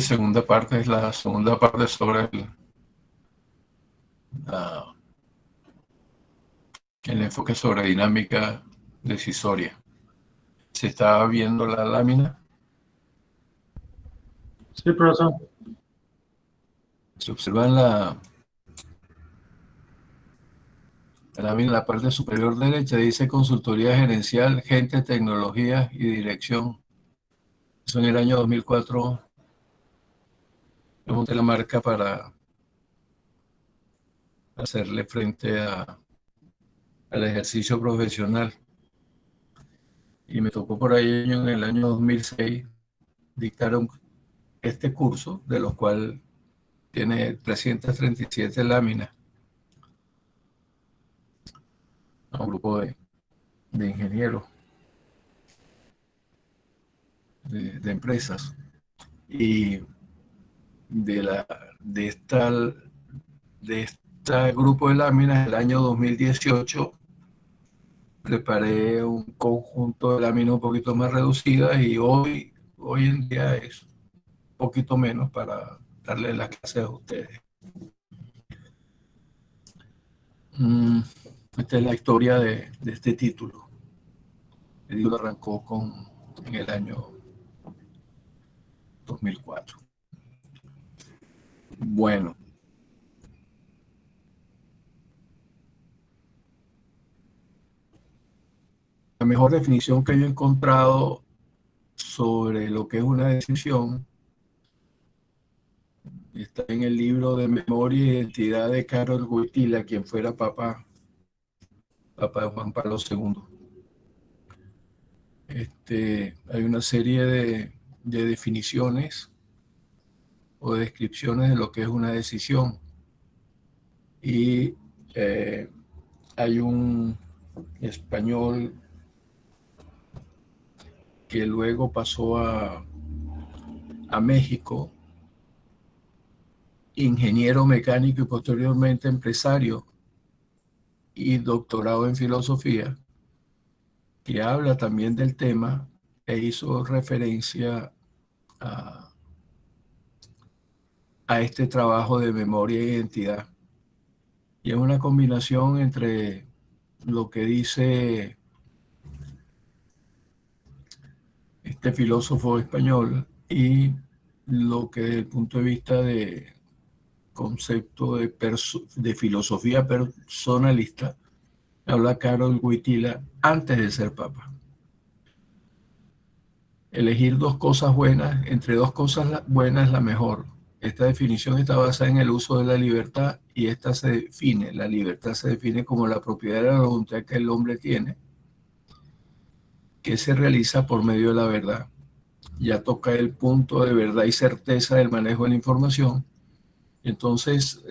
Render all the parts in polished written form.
segunda parte es la segunda parte sobre el enfoque sobre dinámica decisoria. Se está viendo la lámina. Sí, profesor. Se observa en la lámina, en la parte superior derecha, dice consultoría gerencial, gente, tecnología y dirección. Eso en el año 2004 yo monté la marca para hacerle frente al ejercicio profesional. Y me tocó por ahí en el año 2006 dictar este curso, de los cuales tiene 337 láminas, a un grupo de ingenieros de empresas. Y de, la, de, esta, de este grupo de láminas, el año 2018, preparé un conjunto de láminas un poquito más reducidas y hoy en día es un poquito menos para darle las clases a ustedes. Esta es la historia de este título. El título arrancó en el año 2004. Bueno, la mejor definición que yo he encontrado sobre lo que es una decisión está en el libro de Memoria e Identidad de Karol Wojtyla, quien fuera papa de Juan Pablo II. Hay una serie de definiciones o de descripciones de lo que es una decisión. Y hay un español que luego pasó a México, ingeniero mecánico y posteriormente empresario y doctorado en filosofía, que habla también del tema e hizo referencia a, este trabajo de memoria e identidad. Y es una combinación entre lo que dice este filósofo español y lo que desde el punto de vista de concepto de filosofía personalista habla Karol Wojtyla antes de ser papa. Elegir dos cosas buenas, entre dos cosas buenas la mejor. Esta definición está basada en el uso de la libertad y la libertad se define como la propiedad de la voluntad que el hombre tiene, que se realiza por medio de la verdad. Ya toca el punto de verdad y certeza del manejo de la información. Entonces,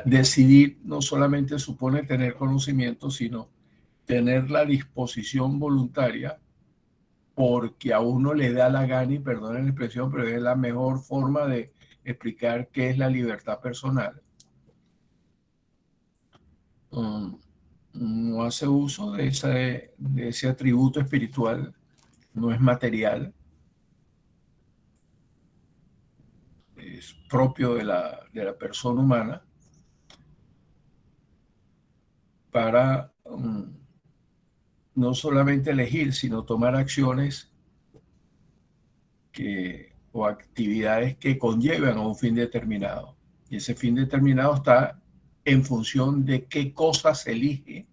decidir no solamente supone tener conocimiento, sino tener la disposición voluntaria, porque a uno le da la gana, y perdonen la expresión, pero es la mejor forma de explicar qué es la libertad personal. No hace uso de ese atributo espiritual, no es material, es propio de la persona humana para no solamente elegir, sino tomar acciones o actividades que conllevan a un fin determinado. Y ese fin determinado está en función de qué cosa se elige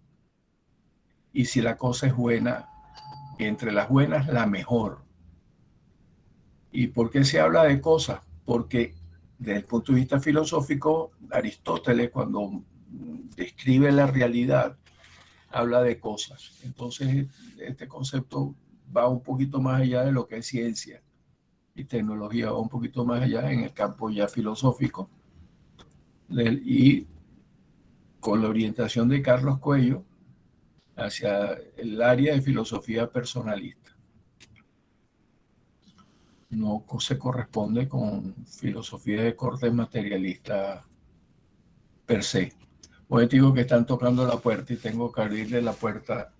y si la cosa es buena, entre las buenas, la mejor. ¿Y por qué se habla de cosas? Porque desde el punto de vista filosófico, Aristóteles, cuando describe la realidad, habla de cosas. Entonces, este concepto va un poquito más allá de lo que es ciencia y tecnología, va un poquito más allá en el campo ya filosófico. Y con la orientación de Carlos Cuello hacia el área de filosofía personalista. No se corresponde con filosofía de corte materialista per se. Hoy digo que están tocando la puerta y tengo que abrirle la puerta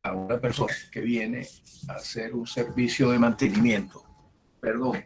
a una persona que viene a hacer un servicio de mantenimiento. Perdón.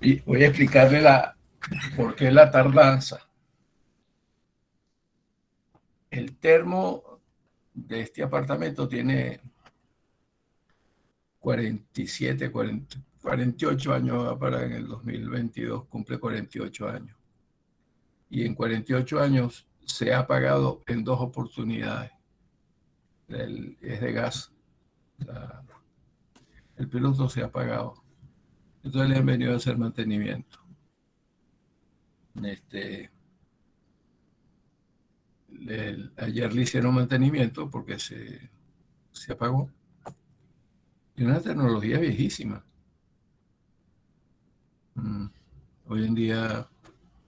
Y voy a explicarle por qué la tardanza. El termo de este apartamento tiene 47, 40, 48 años, para en el 2022 cumple 48 años. Y en 48 años se ha apagado en 2 oportunidades. Es de gas. El piloto se ha apagado. Entonces le han venido a hacer mantenimiento. Ayer le hicieron mantenimiento porque se apagó. Y una tecnología viejísima. Hoy en día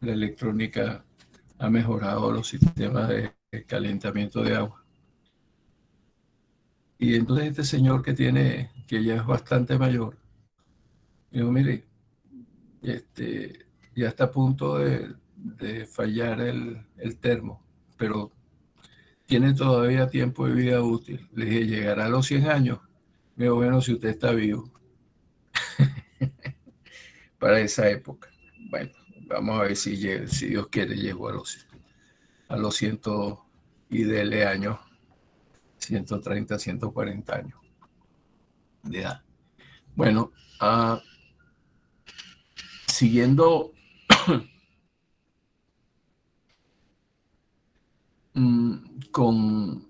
la electrónica ha mejorado los sistemas de calentamiento de agua. Y entonces este señor que ya es bastante mayor, dijo, mire, ya está a punto de fallar el termo, pero tiene todavía tiempo de vida útil. Le dije, llegará a los 100 años. Me dijo, bueno, si usted está vivo para esa época. Bueno, vamos a ver si Dios quiere, llego a los 100 y dele años, 130, 140 años de edad. Bueno, siguiendo con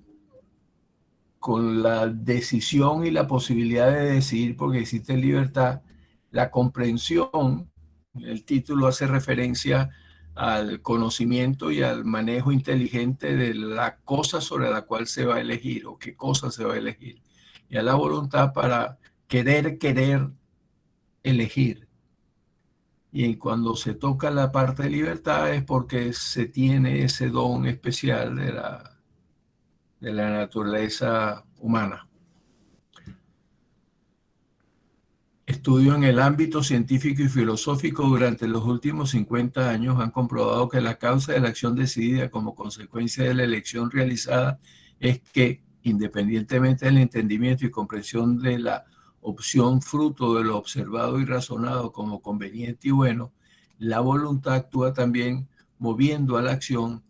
la decisión y la posibilidad de decidir, porque existe libertad, la comprensión, el título hace referencia al conocimiento y al manejo inteligente de la cosa sobre la cual se va a elegir o qué cosa se va a elegir, y a la voluntad para querer elegir. Y cuando se toca la parte de libertad es porque se tiene ese don especial de la naturaleza humana. Estudios en el ámbito científico y filosófico durante los últimos 50 años han comprobado que la causa de la acción decidida como consecuencia de la elección realizada es que independientemente del entendimiento y comprensión de la opción fruto de lo observado y razonado como conveniente y bueno, la voluntad actúa también moviendo a la acción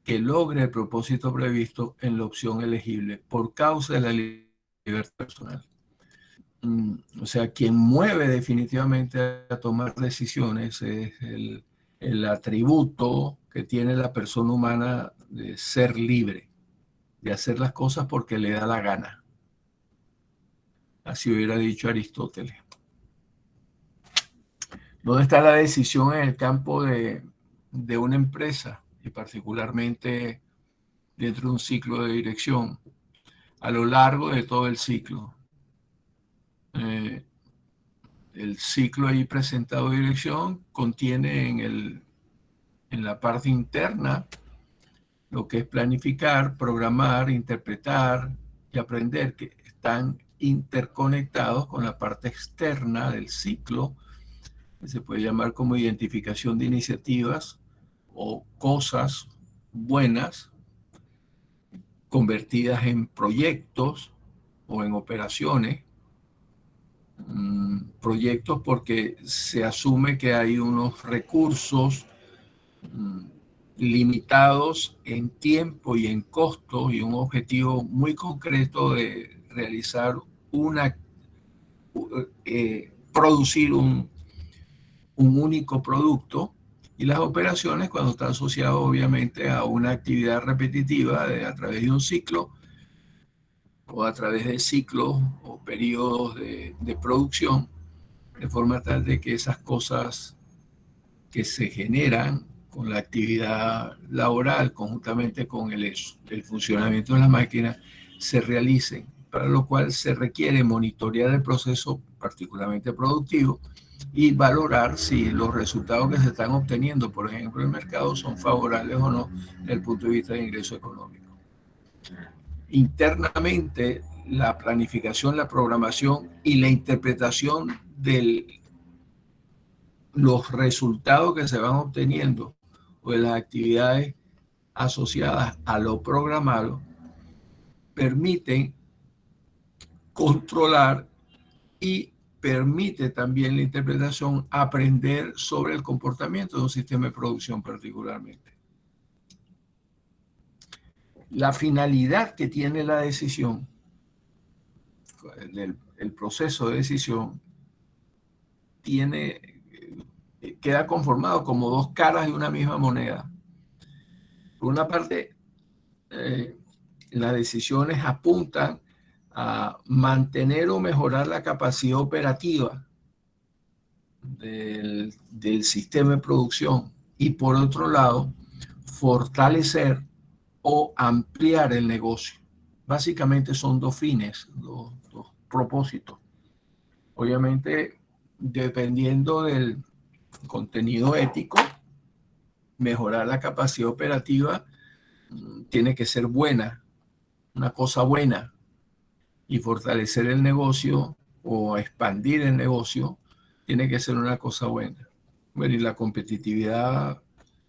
que logre el propósito previsto en la opción elegible por causa de la libertad personal. O sea, quien mueve definitivamente a tomar decisiones es el atributo que tiene la persona humana de ser libre, de hacer las cosas porque le da la gana. Así hubiera dicho Aristóteles. ¿Dónde está la decisión en el campo de una empresa y particularmente dentro de un ciclo de dirección? A lo largo de todo el ciclo. El ciclo ahí presentado de dirección contiene en la parte interna lo que es planificar, programar, interpretar y aprender, que están interconectados con la parte externa del ciclo, que se puede llamar como identificación de iniciativas o cosas buenas convertidas en proyectos o en operaciones. Proyectos porque se asume que hay unos recursos limitados en tiempo y en costo y un objetivo muy concreto de realizar producir un único producto, y las operaciones cuando está asociado obviamente a una actividad repetitiva a través de un ciclo o a través de ciclos o periodos de producción, de forma tal de que esas cosas que se generan con la actividad laboral conjuntamente con el funcionamiento de la máquina se realicen, para lo cual se requiere monitorear el proceso particularmente productivo y valorar si los resultados que se están obteniendo, por ejemplo, en el mercado, son favorables o no desde el punto de vista de ingreso económico. Internamente, la planificación, la programación y la interpretación de los resultados que se van obteniendo o de las actividades asociadas a lo programado permiten controlar y permite también la interpretación aprender sobre el comportamiento de un sistema de producción particularmente. La finalidad que tiene la decisión, el proceso de decisión, queda conformado como dos caras de una misma moneda. Por una parte, las decisiones apuntan a mantener o mejorar la capacidad operativa del sistema de producción y por otro lado, fortalecer o ampliar el negocio. Básicamente son dos fines, dos propósitos. Obviamente, dependiendo del contenido ético, mejorar la capacidad operativa tiene que ser buena, una cosa buena, y fortalecer el negocio o expandir el negocio tiene que ser una cosa buena. Bueno, y la competitividad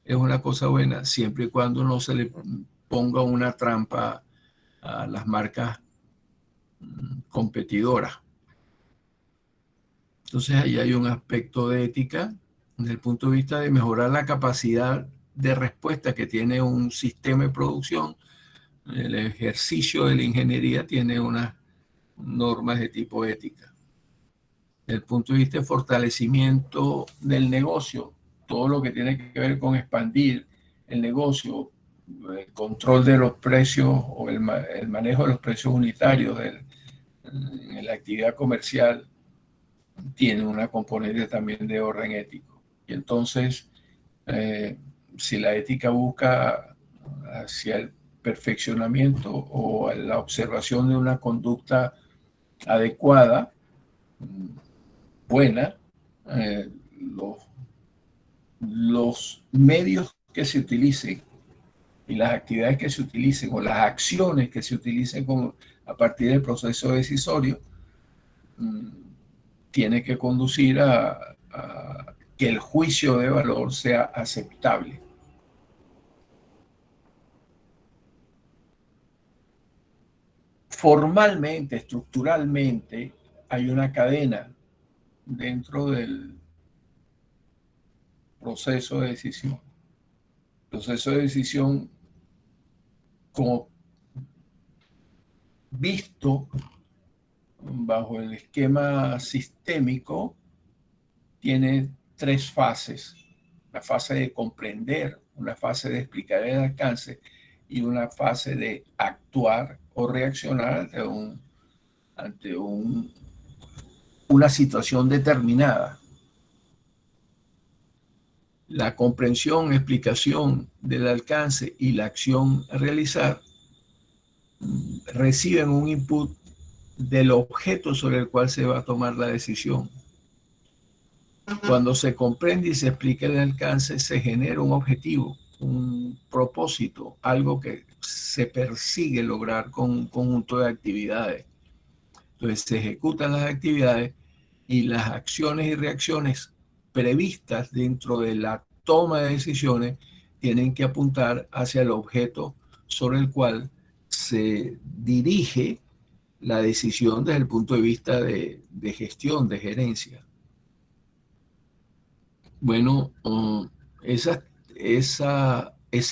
es una cosa buena siempre y cuando no se le ponga una trampa a las marcas competidoras. Entonces ahí hay un aspecto de ética desde el punto de vista de mejorar la capacidad de respuesta que tiene un sistema de producción. El ejercicio de la ingeniería tiene unas normas de tipo ética. Desde el punto de vista de fortalecimiento del negocio, todo lo que tiene que ver con expandir el negocio, el control de los precios o el manejo de los precios unitarios en la actividad comercial, tiene una componente también de orden ético. Y entonces, si la ética busca hacia el perfeccionamiento o la observación de una conducta adecuada, buena, los medios que se utilicen y las actividades que se utilicen o las acciones que se utilicen a partir del proceso decisorio tiene que conducir a que el juicio de valor sea aceptable. formalmente, estructuralmente, hay una cadena dentro del proceso de decisión. Proceso de decisión como visto bajo el esquema sistémico tiene tres fases: la fase de comprender, una fase de explicar el alcance y una fase de actuar o reaccionar ante una situación determinada. La comprensión, explicación del alcance y la acción a realizar reciben un input del objeto sobre el cual se va a tomar la decisión. Cuando se comprende y se explica el alcance, se genera un objetivo, un propósito, algo que se persigue lograr con un conjunto de actividades. Entonces se ejecutan las actividades y las acciones y reacciones previstas dentro de la toma de decisiones tienen que apuntar hacia el objeto sobre el cual se dirige la decisión desde el punto de vista de gestión, de gerencia. Bueno, ese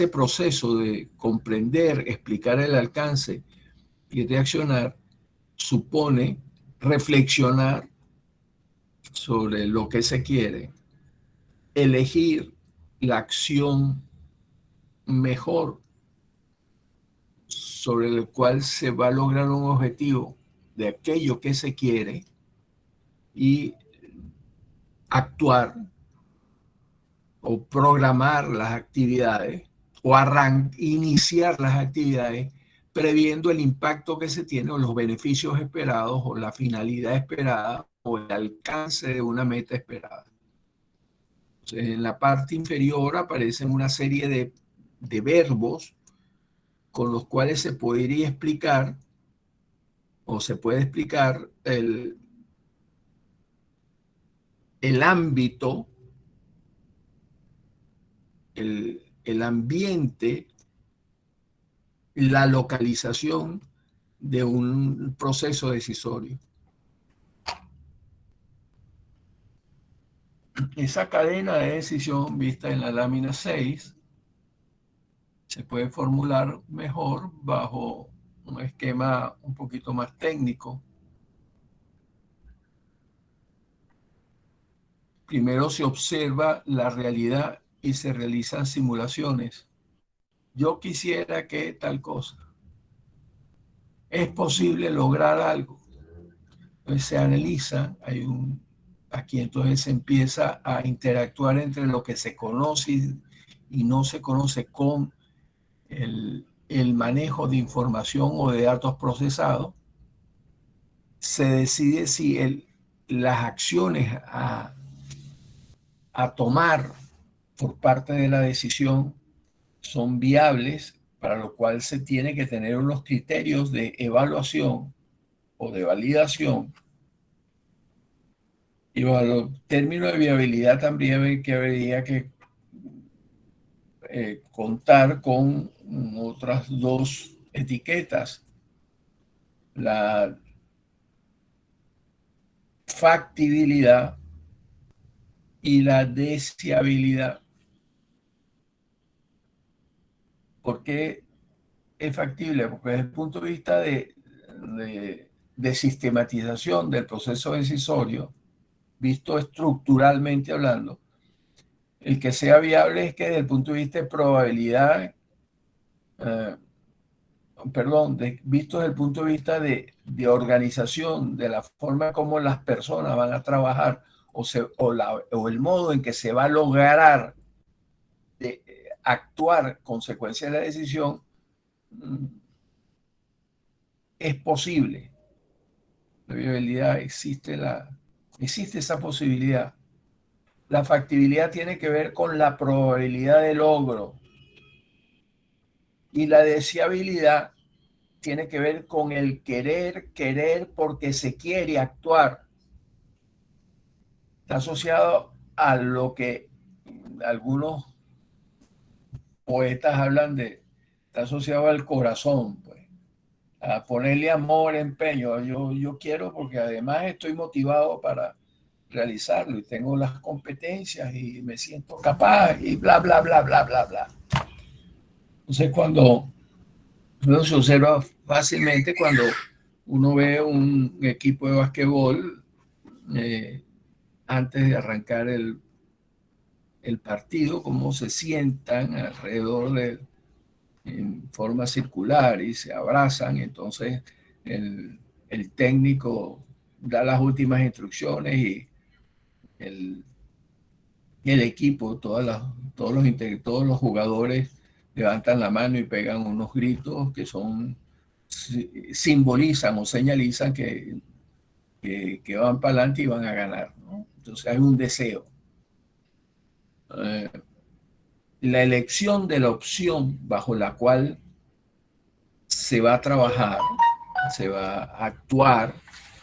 proceso de comprender, explicar el alcance y reaccionar supone reflexionar sobre lo que se quiere, elegir la acción mejor sobre el cual se va a lograr un objetivo de aquello que se quiere y actuar o programar las actividades o iniciar las actividades previendo el impacto que se tiene o los beneficios esperados o la finalidad esperada o el alcance de una meta esperada. Entonces, en la parte inferior aparecen una serie de verbos con los cuales se podría explicar o se puede explicar el ámbito, el ambiente, la localización de un proceso decisorio. Esa cadena de decisión vista en la lámina 6 se puede formular mejor bajo un esquema un poquito más técnico. Primero se observa la realidad y se realizan simulaciones. Yo quisiera que tal cosa. ¿Es posible lograr algo? Entonces se analiza, aquí entonces se empieza a interactuar entre lo que se conoce y no se conoce con el manejo de información o de datos procesados. Se decide si las acciones a tomar por parte de la decisión son viables, para lo cual se tiene que tener unos criterios de evaluación o de validación. Y bajo el término de viabilidad también habría que contar con otras dos etiquetas: la factibilidad y la deseabilidad. ¿Por qué es factible? Porque desde el punto de vista de sistematización del proceso decisorio, visto estructuralmente hablando, el que sea viable es que desde el punto de vista de probabilidad, visto desde el punto de vista de organización, de la forma como las personas van a trabajar o el modo en que se va a lograr actuar consecuencia de la decisión, es posible. La viabilidad existe esa posibilidad. La factibilidad tiene que ver con la probabilidad de logro y la deseabilidad tiene que ver con el querer porque se quiere actuar. Está asociado a lo que algunos poetas hablan está asociado al corazón, pues. a ponerle amor, empeño. Yo quiero porque además estoy motivado para realizarlo y tengo las competencias y me siento capaz y bla, bla, bla, bla, bla, bla. Entonces cuando uno se observa fácilmente cuando uno ve un equipo de basquetbol eh, antes de arrancar el partido, cómo se sientan alrededor de, en forma circular y se abrazan. Entonces el técnico da las últimas instrucciones y el, el equipo, todos los jugadores levantan la mano y pegan unos gritos que son simbolizan o señalizan que van para adelante y van a ganar, ¿no? Entonces hay un deseo. Eh, la elección de la opción bajo la cual se va a trabajar, se va a actuar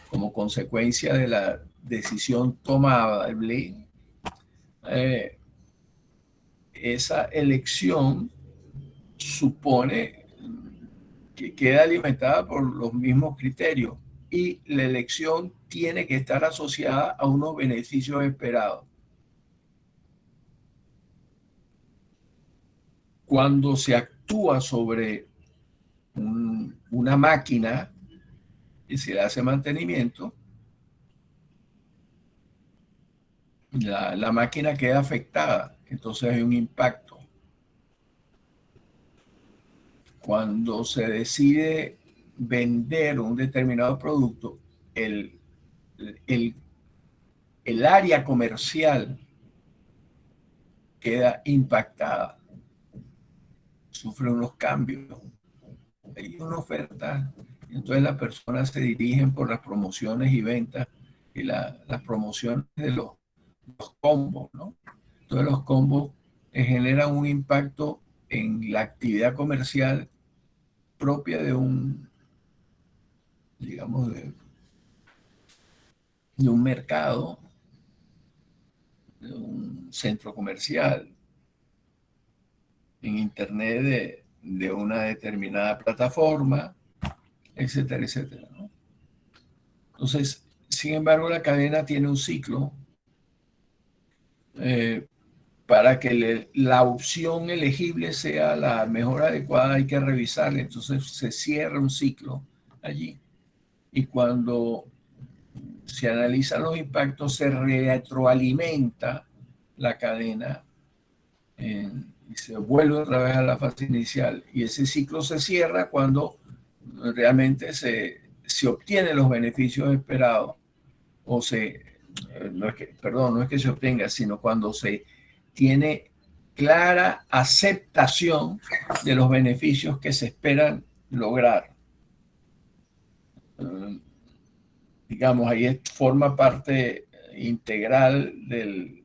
como consecuencia de la decisión tomada, esa elección supone que queda alimentada por los mismos criterios y la elección tiene que estar asociada a unos beneficios esperados. Cuando se actúa sobre una máquina y se le hace mantenimiento, la máquina queda afectada, entonces hay un impacto. Cuando se decide vender un determinado producto, el, el, el área comercial queda impactada, sufre unos cambios, hay una oferta, entonces las personas se dirigen por las promociones y ventas y las promociones de los combos, ¿no? Entonces los combos generan un impacto en la actividad comercial propia de un, digamos, de un mercado, de un centro comercial, en internet de una determinada plataforma, etcétera, etcétera, ¿no? Entonces, sin embargo, la cadena tiene un ciclo eh, para que la opción elegible sea la mejor adecuada, hay que revisarla. Entonces se cierra un ciclo allí. Y cuando se analizan los impactos, se retroalimenta la cadena y se vuelve otra vez a la fase inicial. Y ese ciclo se cierra cuando realmente se obtienen los beneficios esperados o no es que se obtenga, sino cuando se tiene clara aceptación de los beneficios que se esperan lograr. Digamos, ahí forma parte integral de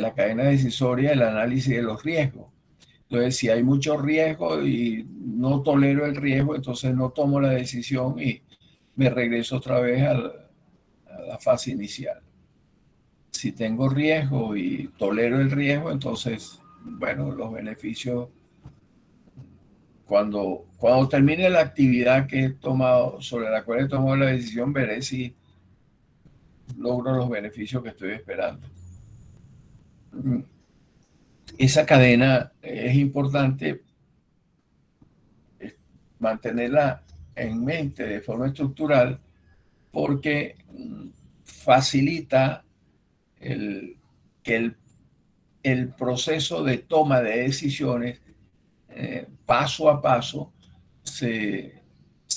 la cadena decisoria el análisis de los riesgos. Entonces, si hay mucho riesgo y no tolero el riesgo, entonces no tomo la decisión y me regreso otra vez a la fase inicial. Si tengo riesgo y tolero el riesgo, entonces, bueno, los beneficios, cuando termine la actividad que he tomado, sobre la cual he tomado la decisión, veré si logro los beneficios que estoy esperando. Esa cadena es importante mantenerla en mente de forma estructural porque facilita que el proceso de toma de decisiones paso a paso se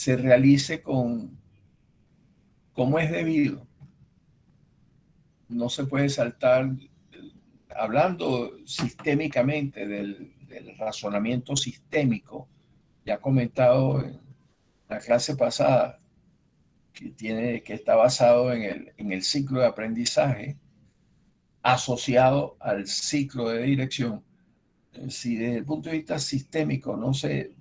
realice como es debido. No se puede saltar, hablando sistémicamente del razonamiento sistémico, ya comentado en la clase pasada, que está basado en el ciclo de aprendizaje asociado al ciclo de dirección. Si desde el punto de vista sistémico no se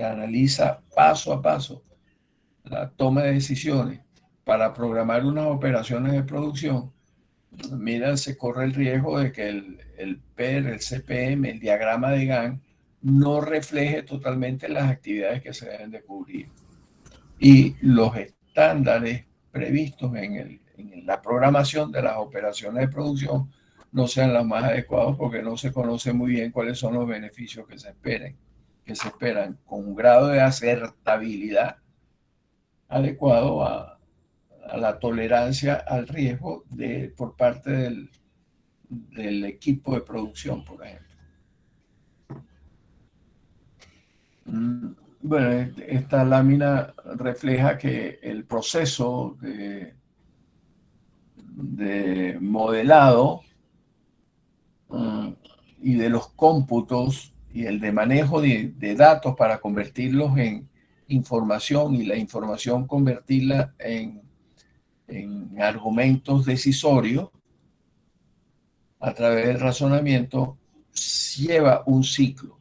analiza paso a paso la toma de decisiones para programar unas operaciones de producción, mira, se corre el riesgo de que el PER, el CPM, el diagrama de Gantt no refleje totalmente las actividades que se deben de cubrir. Y los estándares previstos en la programación de las operaciones de producción no sean los más adecuados porque no se conoce muy bien cuáles son los beneficios que se esperan con un grado de acertabilidad adecuado a la tolerancia al riesgo por parte del equipo de producción, por ejemplo. Bueno, esta lámina refleja que el proceso de modelado y de los cómputos y el de manejo de datos para convertirlos en información y la información convertirla en argumentos decisorios a través del razonamiento lleva un ciclo.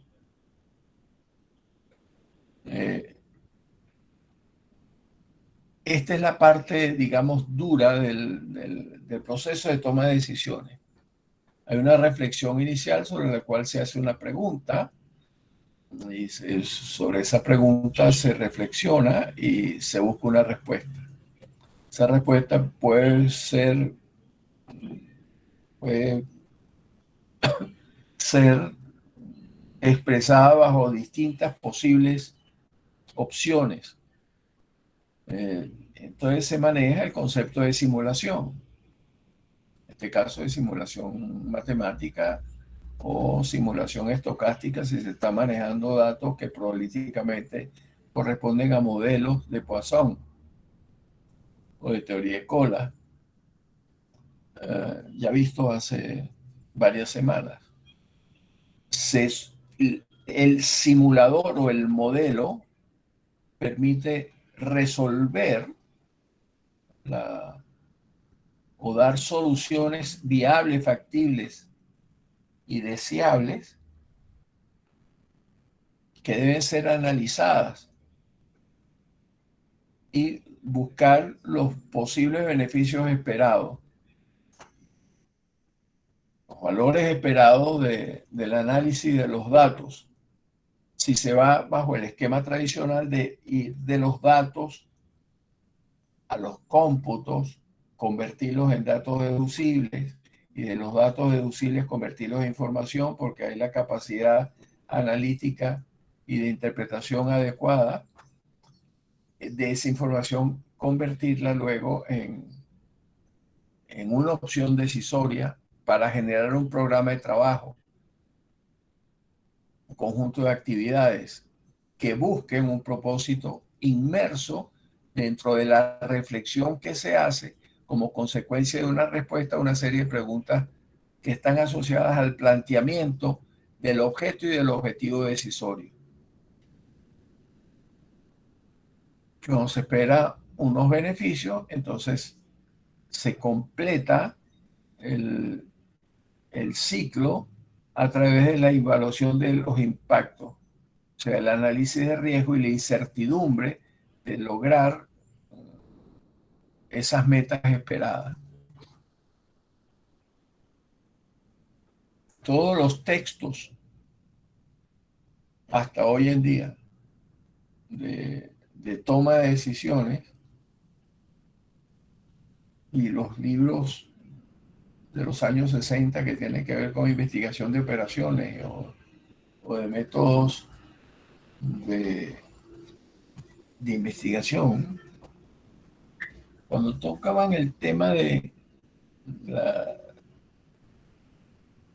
Esta es la parte, digamos, dura del proceso de toma de decisiones. Hay una reflexión inicial sobre la cual se hace una pregunta y sobre esa pregunta se reflexiona y se busca una respuesta. Esa respuesta puede ser expresada bajo distintas posibles opciones. Entonces se maneja el concepto de simulación. En este caso de simulación matemática o simulación estocástica si se está manejando datos que probabilísticamente corresponden a modelos de Poisson o de teoría de cola, ya visto hace varias semanas. El simulador o el modelo permite resolver o dar soluciones viables, factibles y deseables que deben ser analizadas y buscar los posibles beneficios esperados, los valores esperados del análisis de los datos. Si se va bajo el esquema tradicional de ir de los datos a los cómputos, convertirlos en datos deducibles y de los datos deducibles convertirlos en información porque hay la capacidad analítica y de interpretación adecuada de esa información, convertirla luego en una opción decisoria para generar un programa de trabajo, un conjunto de actividades que busquen un propósito inmerso dentro de la reflexión que se hace como consecuencia de una respuesta a una serie de preguntas que están asociadas al planteamiento del objeto y del objetivo decisorio. Cuando se espera unos beneficios, entonces se completa el ciclo a través de la evaluación de los impactos, o sea, el análisis de riesgo y la incertidumbre de lograr esas metas esperadas. Todos los textos hasta hoy en día de toma de decisiones y los libros de los años 60 que tienen que ver con investigación de operaciones o de métodos de investigación, cuando tocaban el tema de la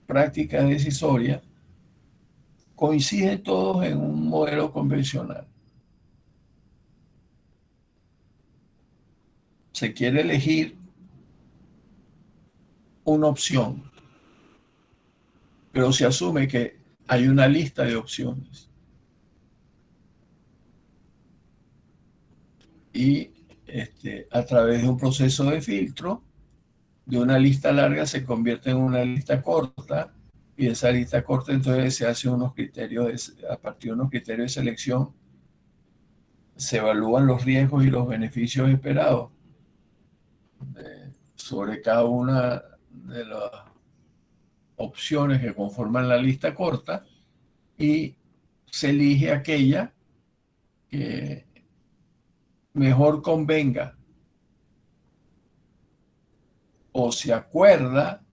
práctica decisoria, coinciden todos en un modelo convencional. Se quiere elegir una opción, pero se asume que hay una lista de opciones. Y a través de un proceso de filtro, de una lista larga se convierte en una lista corta, y de esa lista corta entonces se hacen unos criterios, a partir de unos criterios de selección, se evalúan los riesgos y los beneficios esperados sobre cada una de las opciones que conforman la lista corta y se elige aquella que mejor convenga o se acuerda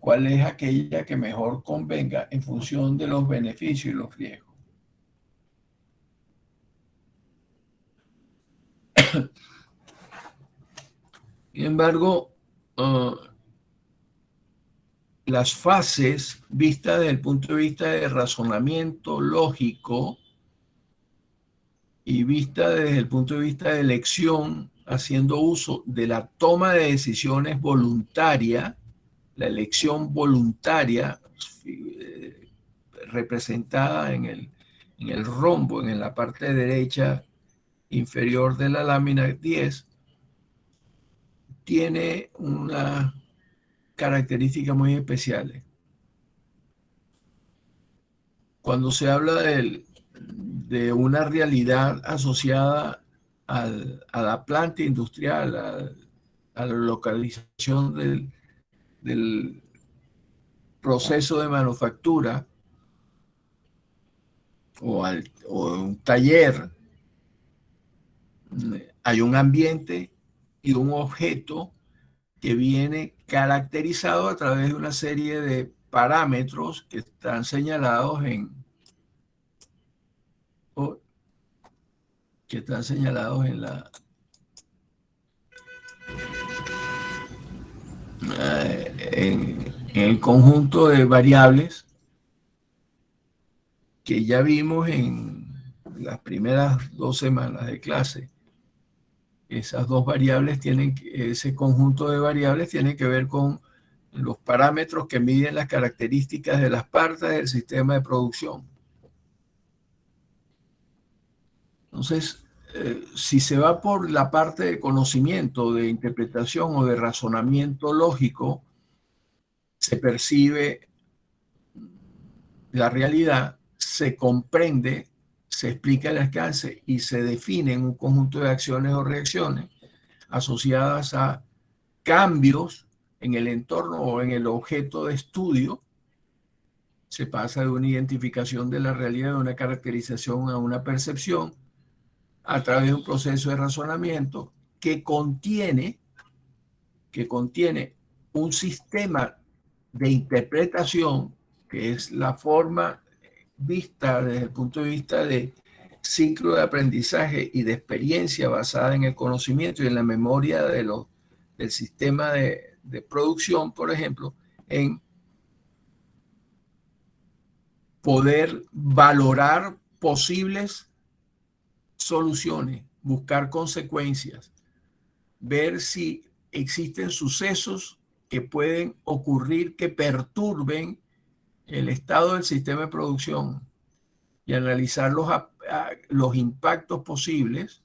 cuál es aquella que mejor convenga en función de los beneficios y los riesgos. Sin embargo, las fases vistas desde el punto de vista de razonamiento lógico y vista desde el punto de vista de elección, haciendo uso de la toma de decisiones voluntaria, la elección voluntaria representada en el rombo, en la parte derecha inferior de la lámina 10, tiene una características muy especiales. Cuando se habla de una realidad asociada a la planta industrial, a la localización del proceso de manufactura o un taller, hay un ambiente y un objeto que viene caracterizado a través de una serie de parámetros que están señalados en en el conjunto de variables que ya vimos en las primeras 2 semanas de clase. Esas dos variables ese conjunto de variables tiene que ver con los parámetros que miden las características de las partes del sistema de producción. Entonces, si se va por la parte de conocimiento, de interpretación o de razonamiento lógico, se percibe la realidad, se comprende, se explica el alcance y se define un conjunto de acciones o reacciones asociadas a cambios en el entorno o en el objeto de estudio. Se pasa de una identificación de la realidad, de una caracterización a una percepción, a través de un proceso de razonamiento que contiene un sistema de interpretación, que es la forma vista desde el punto de vista de ciclo de aprendizaje y de experiencia basada en el conocimiento y en la memoria del sistema de producción, por ejemplo, en poder valorar posibles soluciones, buscar consecuencias, ver si existen sucesos que pueden ocurrir que perturben el estado del sistema de producción y analizar los impactos posibles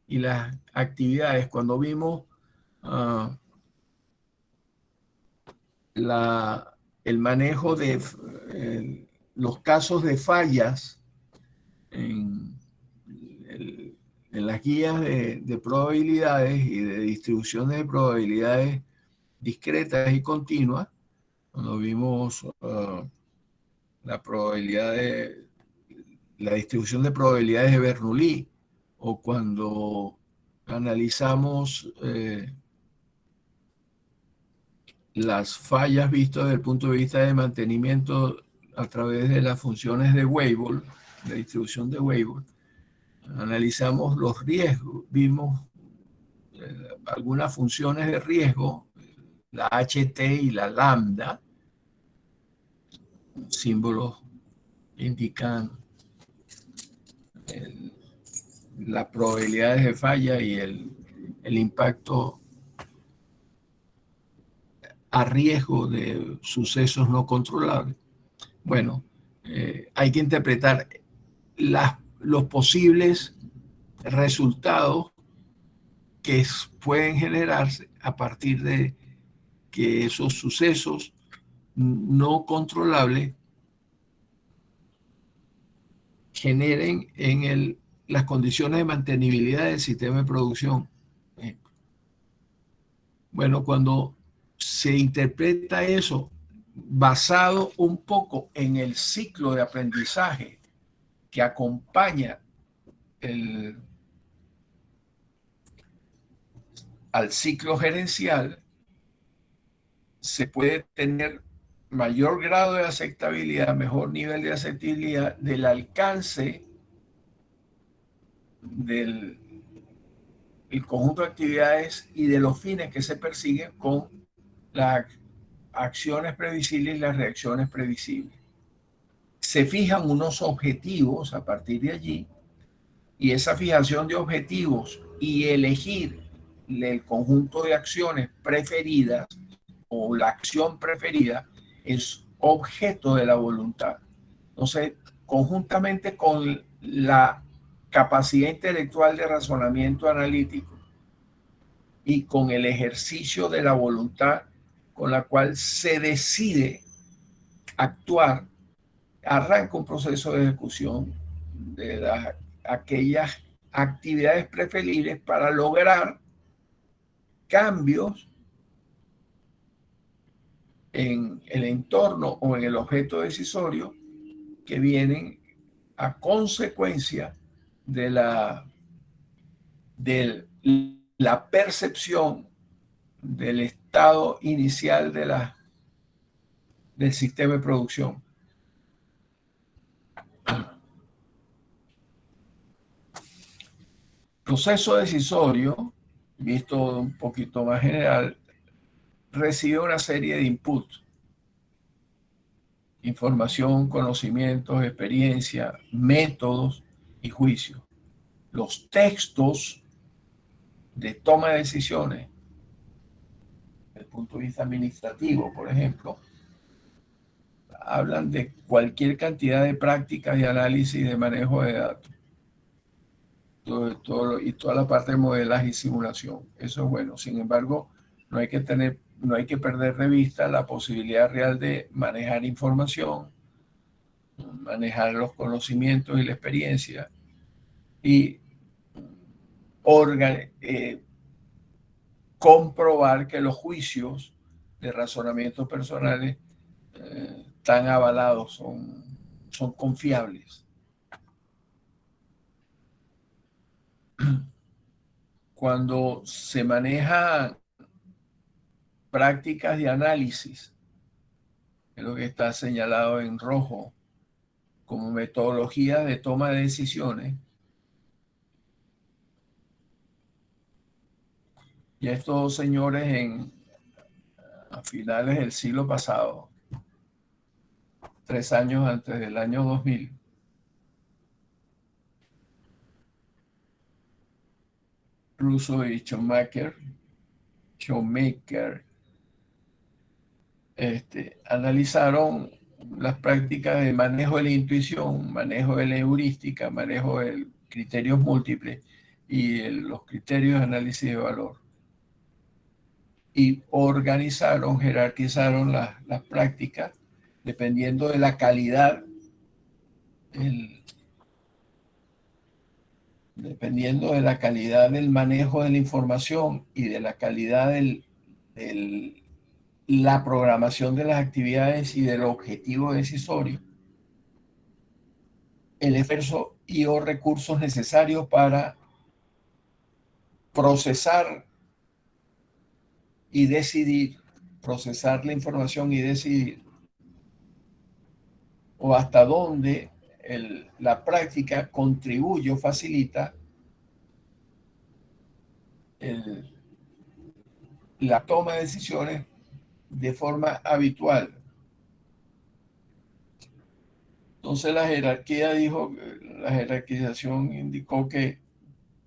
y las actividades. Cuando vimos el manejo de los casos de fallas en las guías de probabilidades y de distribuciones de probabilidades discretas y continuas, cuando vimos la distribución de probabilidades de Bernoulli, o cuando analizamos las fallas vistas desde el punto de vista de mantenimiento a través de las funciones de Weibull, la distribución de Weibull, analizamos los riesgos, vimos algunas funciones de riesgo, la HT y la lambda, símbolos indican las probabilidades de falla y el impacto a riesgo de sucesos no controlables. Bueno, hay que interpretar los posibles resultados que pueden generarse a partir de que esos sucesos no controlables generen en las condiciones de mantenibilidad del sistema de producción. Bueno, cuando se interpreta eso basado un poco en el ciclo de aprendizaje que acompaña al ciclo gerencial, se puede tener mayor grado de aceptabilidad, mejor nivel de aceptabilidad del alcance del conjunto de actividades y de los fines que se persiguen con las acciones previsibles y las reacciones previsibles. Se fijan unos objetivos a partir de allí, y esa fijación de objetivos y elegir el conjunto de acciones preferidas o la acción preferida es objeto de la voluntad. Entonces, conjuntamente con la capacidad intelectual de razonamiento analítico y con el ejercicio de la voluntad con la cual se decide actuar, arranca un proceso de ejecución de aquellas actividades preferibles para lograr cambios en el entorno o en el objeto decisorio que vienen a consecuencia de la percepción del estado inicial del sistema de producción. Proceso decisorio, visto un poquito más general, recibe una serie de inputs: información, conocimientos, experiencia, métodos y juicios. Los textos de toma de decisiones, desde el punto de vista administrativo, por ejemplo, hablan de cualquier cantidad de prácticas de análisis y de manejo de datos. Y toda la parte de modelaje y simulación. Eso es bueno. Sin embargo, no hay que perder de vista la posibilidad real de manejar información, manejar los conocimientos y la experiencia y comprobar que los juicios de razonamientos personales están avalados, son confiables. Cuando se maneja prácticas de análisis, es lo que está señalado en rojo, como metodología de toma de decisiones, y estos señores a finales del siglo pasado, 3 años antes del año 2000, Russo y Schoenmaker, analizaron las prácticas de manejo de la intuición, manejo de la heurística, manejo de criterios múltiples y los criterios de análisis de valor. Y organizaron, jerarquizaron las prácticas dependiendo de la calidad, dependiendo de la calidad del manejo de la información y de la calidad de la programación de las actividades y del objetivo decisorio, el esfuerzo y o recursos necesarios para procesar y decidir, procesar la información y decidir, o hasta dónde la práctica contribuye o facilita la toma de decisiones de forma habitual. Entonces la jerarquización indicó que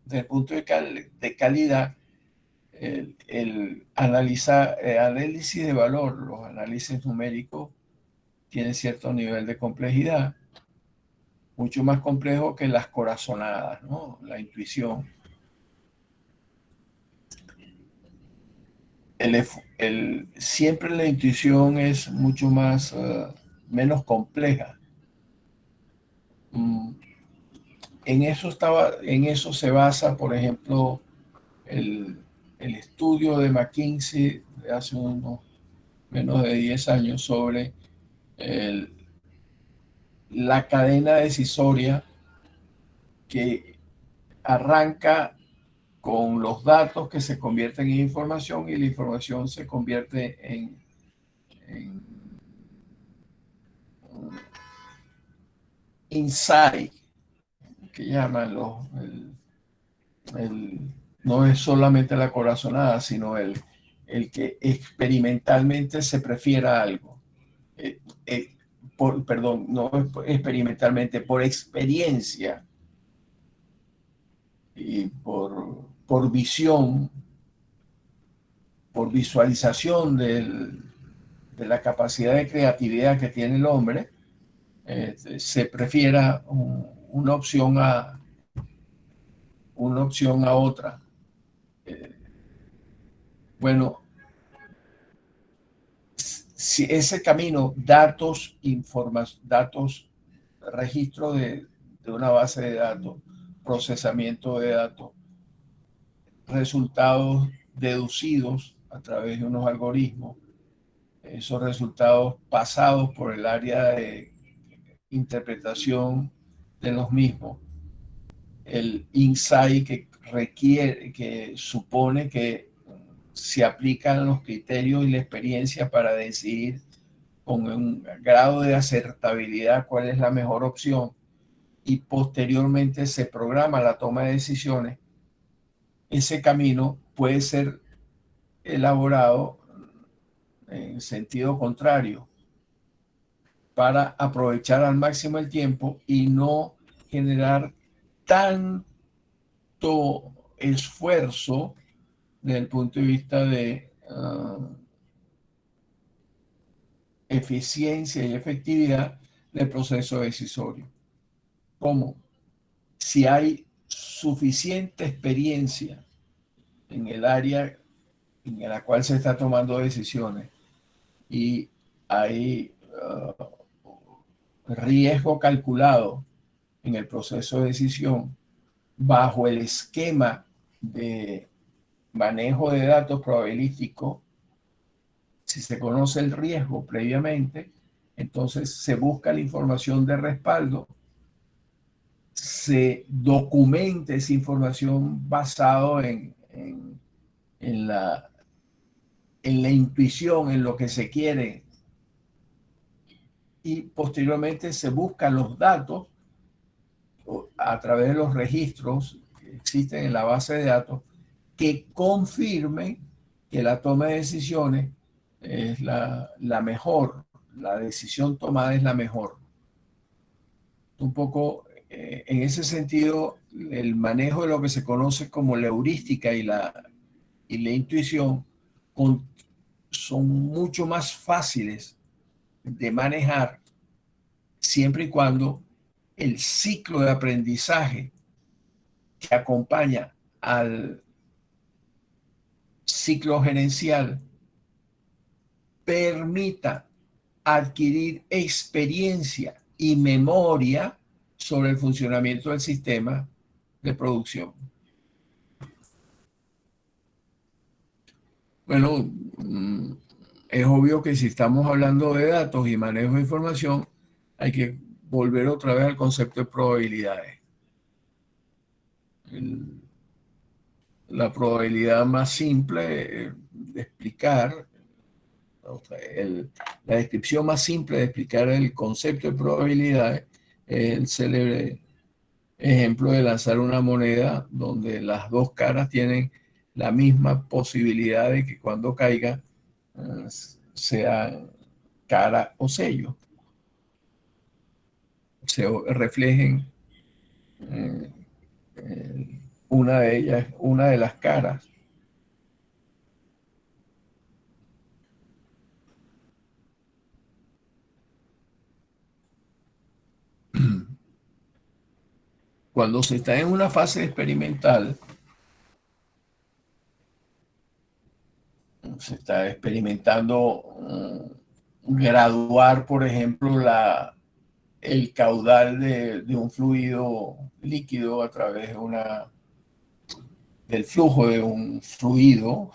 desde el punto de calidad, el análisis de valor, los análisis numéricos, tienen cierto nivel de complejidad, mucho más complejo que las corazonadas, ¿no? La intuición. Siempre la intuición es mucho más, menos compleja. En eso se basa, por ejemplo, el estudio de McKinsey de hace unos menos de 10 años sobre la cadena decisoria que arranca con los datos que se convierten en información y la información se convierte en insight, que llaman no es solamente la corazonada, sino el que experimentalmente se prefiera algo. Eh, eh, perdón, no experimentalmente, por experiencia y por visión, por visualización de la capacidad de creatividad que tiene el hombre, se prefiera una opción a otra. Bueno, si ese camino, datos, registro de una base de datos, procesamiento de datos, resultados deducidos a través de unos algoritmos, esos resultados pasados por el área de interpretación de los mismos, el insight que supone que se aplican los criterios y la experiencia para decidir con un grado de acertabilidad cuál es la mejor opción, y posteriormente se programa la toma de decisiones. Ese camino puede ser elaborado en sentido contrario para aprovechar al máximo el tiempo y no generar tanto esfuerzo desde el punto de vista de eficiencia y efectividad del proceso decisorio. ¿Cómo? Si hay suficiente experiencia en el área en la cual se está tomando decisiones y hay riesgo calculado en el proceso de decisión bajo el esquema de manejo de datos probabilístico, si se conoce el riesgo previamente, entonces se busca la información de respaldo, se documenta esa información basado en la intuición, en lo que se quiere, y posteriormente se buscan los datos a través de los registros que existen en la base de datos que confirmen que la toma de decisiones es la mejor, la decisión tomada es la mejor. Un poco en ese sentido, el manejo de lo que se conoce como la heurística y la intuición son mucho más fáciles de manejar siempre y cuando el ciclo de aprendizaje que acompaña al ciclo gerencial permita adquirir experiencia y memoria sobre el funcionamiento del sistema de producción. Bueno, es obvio que si estamos hablando de datos y manejo de información, hay que volver otra vez al concepto de probabilidades. La probabilidad más simple de explicar, la descripción más simple de explicar el concepto de probabilidades es el célebre ejemplo de lanzar una moneda donde las dos caras tienen la misma posibilidad de que cuando caiga sea cara o sello, se reflejen una de ellas, una de las caras. Cuando se está en una fase experimental, se está experimentando graduar, por ejemplo, el caudal de un fluido líquido a través del flujo de un fluido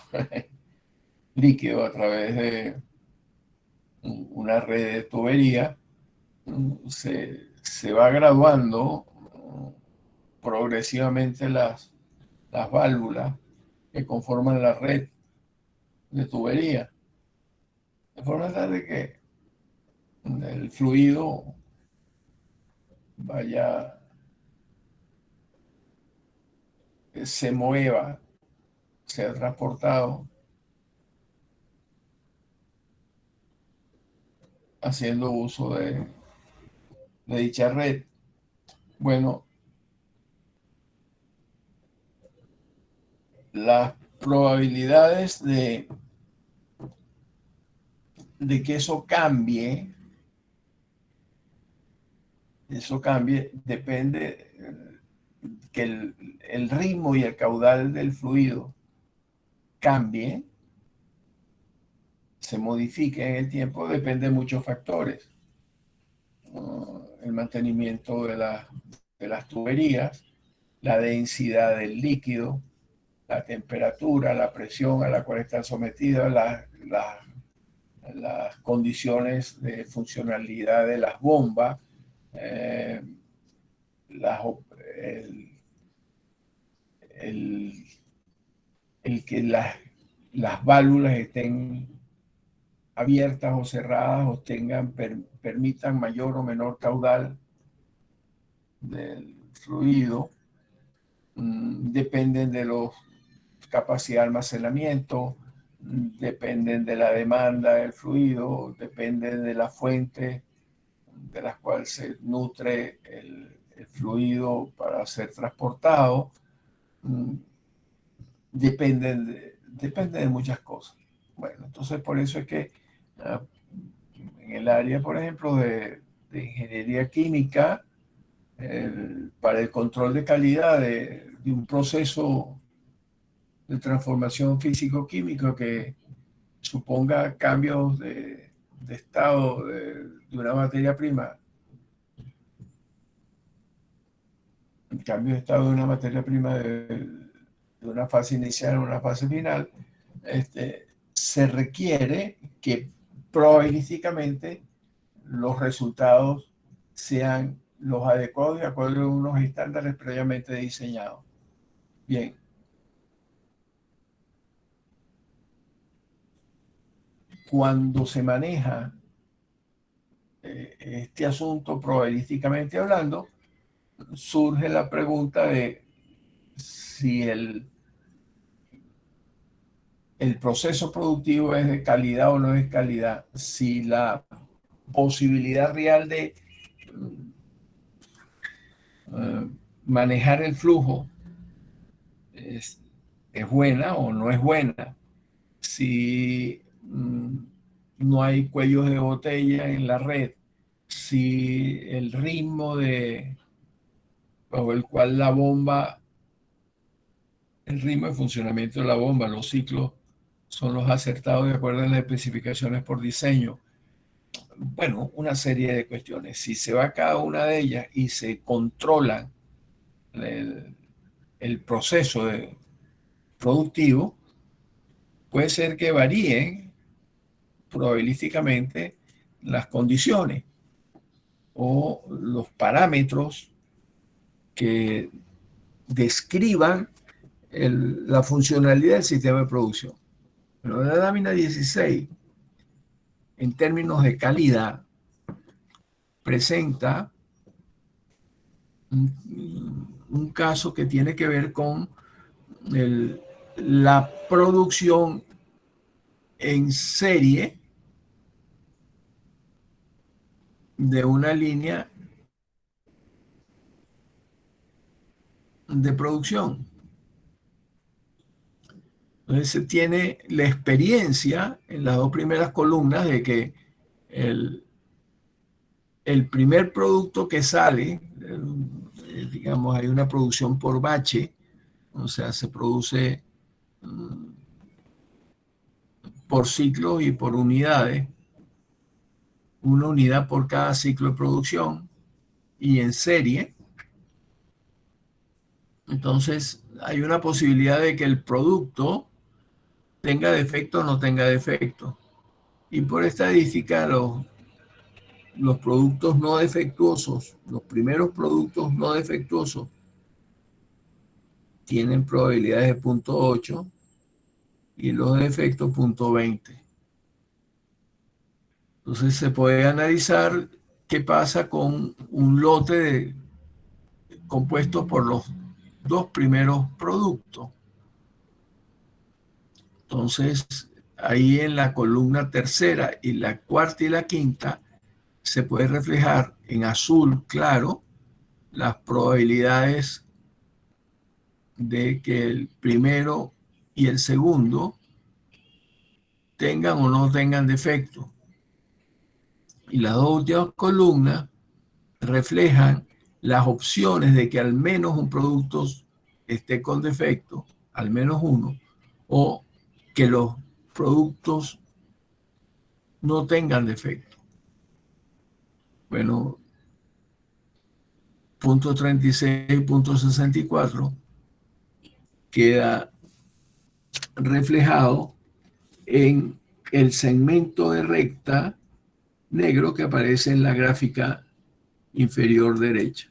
líquido a través de una red de tubería, se va graduando progresivamente las válvulas que conforman la red de tubería, de forma tal de que el fluido vaya, se mueva, sea transportado haciendo uso de dicha red. Bueno, las probabilidades de que eso cambie, depende que el ritmo y el caudal del fluido cambie, se modifique en el tiempo, depende de muchos factores. El mantenimiento de las tuberías, la densidad del líquido, la temperatura, la presión a la cual están sometidas, las condiciones de funcionalidad de las bombas, eh, las, el, el que las válvulas estén abiertas o cerradas o permitan mayor o menor caudal del fluido, dependen de la capacidad de almacenamiento, dependen de la demanda del fluido, dependen de la fuente de las cuales se nutre el fluido para ser transportado, depende de muchas cosas. Bueno, entonces por eso es que en el área, por ejemplo, de ingeniería química, para el control de calidad de un proceso de transformación físico-químico que suponga cambios de estado de una materia prima, el cambio de estado de una materia prima de una fase inicial a una fase final, se requiere que probabilísticamente los resultados sean los adecuados de acuerdo a unos estándares previamente diseñados. Bien. Cuando se maneja este asunto probabilísticamente hablando, surge la pregunta de si el proceso productivo es de calidad o no es de calidad, si la posibilidad real de manejar el flujo es buena o no es buena, si no hay cuellos de botella en la red, si el ritmo bajo el cual el ritmo de funcionamiento de la bomba, los ciclos son los acertados de acuerdo a las especificaciones por diseño. Bueno, una serie de cuestiones. Si se va a cada una de ellas y se controla el proceso productivo, puede ser que varíen probabilísticamente las condiciones o los parámetros que describan la funcionalidad del sistema de producción. Pero la lámina 16, en términos de calidad, presenta un caso que tiene que ver con la producción en serie de una línea de producción. Entonces se tiene la experiencia en las dos primeras columnas de que el primer producto que sale, digamos, hay una producción por bache, o sea, se produce por ciclos y por unidades, una unidad por cada ciclo de producción y en serie. Entonces hay una posibilidad de que el producto tenga defecto o no tenga defecto. Y por estadística, los productos no defectuosos, los primeros productos no defectuosos, tienen probabilidades de 0.8 y los de defecto 0.20. Entonces se puede analizar qué pasa con un lote compuesto por los dos primeros productos. Entonces, ahí en la columna tercera y la cuarta y la quinta se puede reflejar en azul claro las probabilidades de que el primero y el segundo tengan o no tengan defecto. Y las dos últimas columnas reflejan las opciones de que al menos un producto esté con defecto, al menos uno, o que los productos no tengan defecto. Bueno, punto 36, punto 64 queda reflejado en el segmento de recta negro que aparece en la gráfica inferior derecha.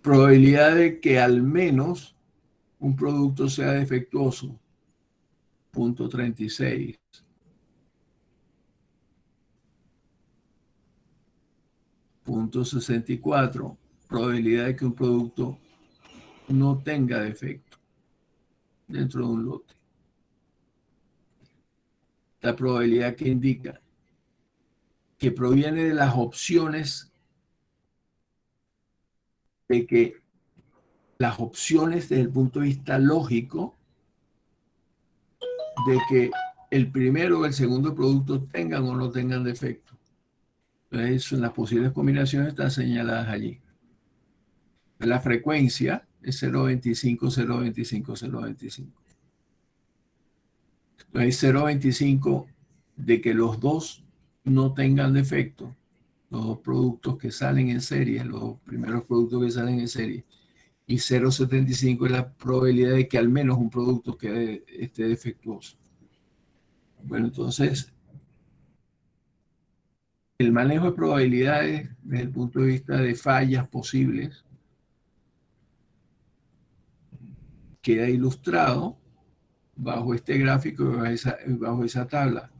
Probabilidad de que al menos un producto sea defectuoso, punto 36. Punto 64, probabilidad de que un producto no tenga defecto dentro de un lote. La probabilidad que indica que proviene de las opciones de que las opciones desde el punto de vista lógico de que el primero o el segundo producto tengan o no tengan defecto. Entonces, las posibles combinaciones están señaladas allí. La frecuencia es 0.25, 0.25, 0.25. Entonces, 0.25 de que los dos no tengan defecto, los dos productos que salen en serie, los primeros productos que salen en serie, y 0.75 es la probabilidad de que al menos un producto esté defectuoso. Bueno, entonces, el manejo de probabilidades desde el punto de vista de fallas posibles queda ilustrado bajo este gráfico y bajo esa tabla.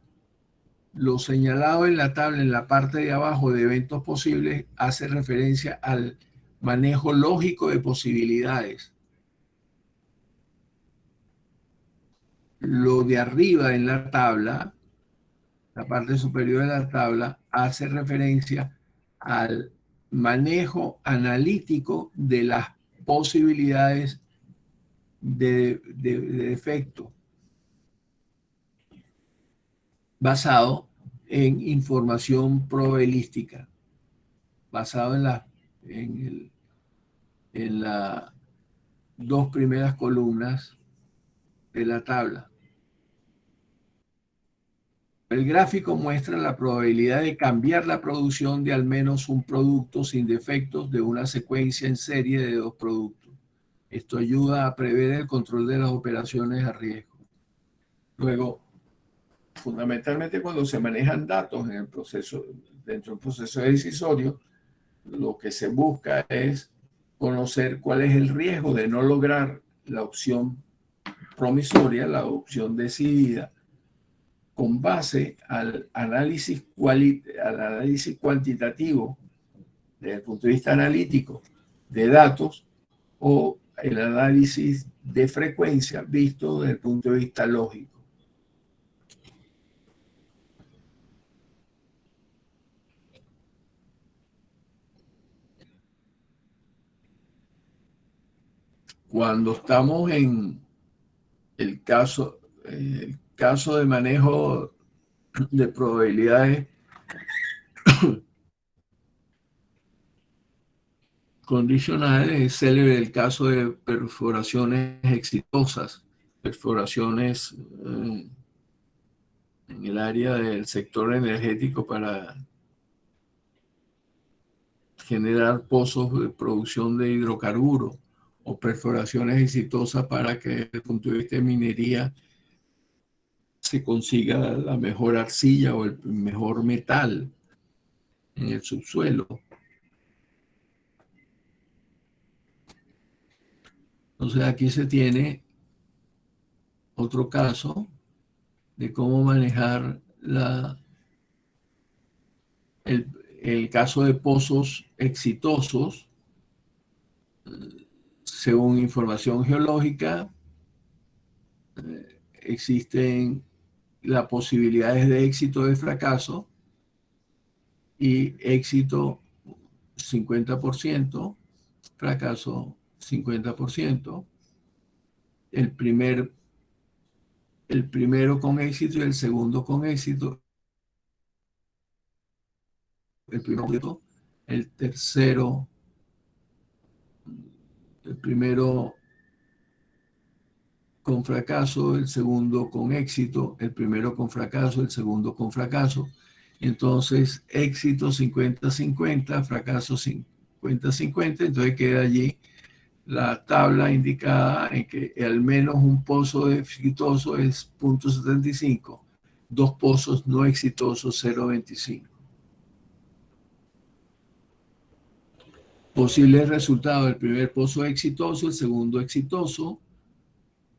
Lo señalado en la tabla, en la parte de abajo de eventos posibles, hace referencia al manejo lógico de posibilidades. Lo de arriba en la tabla, la parte superior de la tabla, hace referencia al manejo analítico de las posibilidades de defecto basado en información probabilística, basado en las dos primeras columnas de la tabla. El gráfico muestra la probabilidad de cambiar la producción de al menos un producto sin defectos de una secuencia en serie de dos productos. Esto ayuda a prever el control de las operaciones a riesgo. Luego, fundamentalmente cuando se manejan datos en el proceso, dentro del proceso decisorio, lo que se busca es conocer cuál es el riesgo de no lograr la opción promisoria, la opción decidida, con base al análisis cuantitativo desde el punto de vista analítico de datos o el análisis de frecuencia visto desde el punto de vista lógico. Cuando estamos en el caso de manejo de probabilidades condicionales, es célebre el caso de perforaciones exitosas, perforaciones en el área del sector energético para generar pozos de producción de hidrocarburos o perforaciones exitosas para que desde el punto de vista de minería se consiga la mejor arcilla o el mejor metal en el subsuelo. Entonces aquí se tiene otro caso de cómo manejar el caso de pozos exitosos según información geológica. Existen las posibilidades de éxito o de fracaso, y éxito 50%, fracaso 50%. El primero con éxito y el segundo con éxito. El tercero, el primero con fracaso, el segundo con éxito, el primero con fracaso, el segundo con fracaso. Entonces, éxito 50-50, fracaso 50-50, entonces queda allí la tabla indicada en que al menos un pozo exitoso es 0.75, dos pozos no exitosos 0.25. Posibles resultados: el primer pozo exitoso, el segundo exitoso,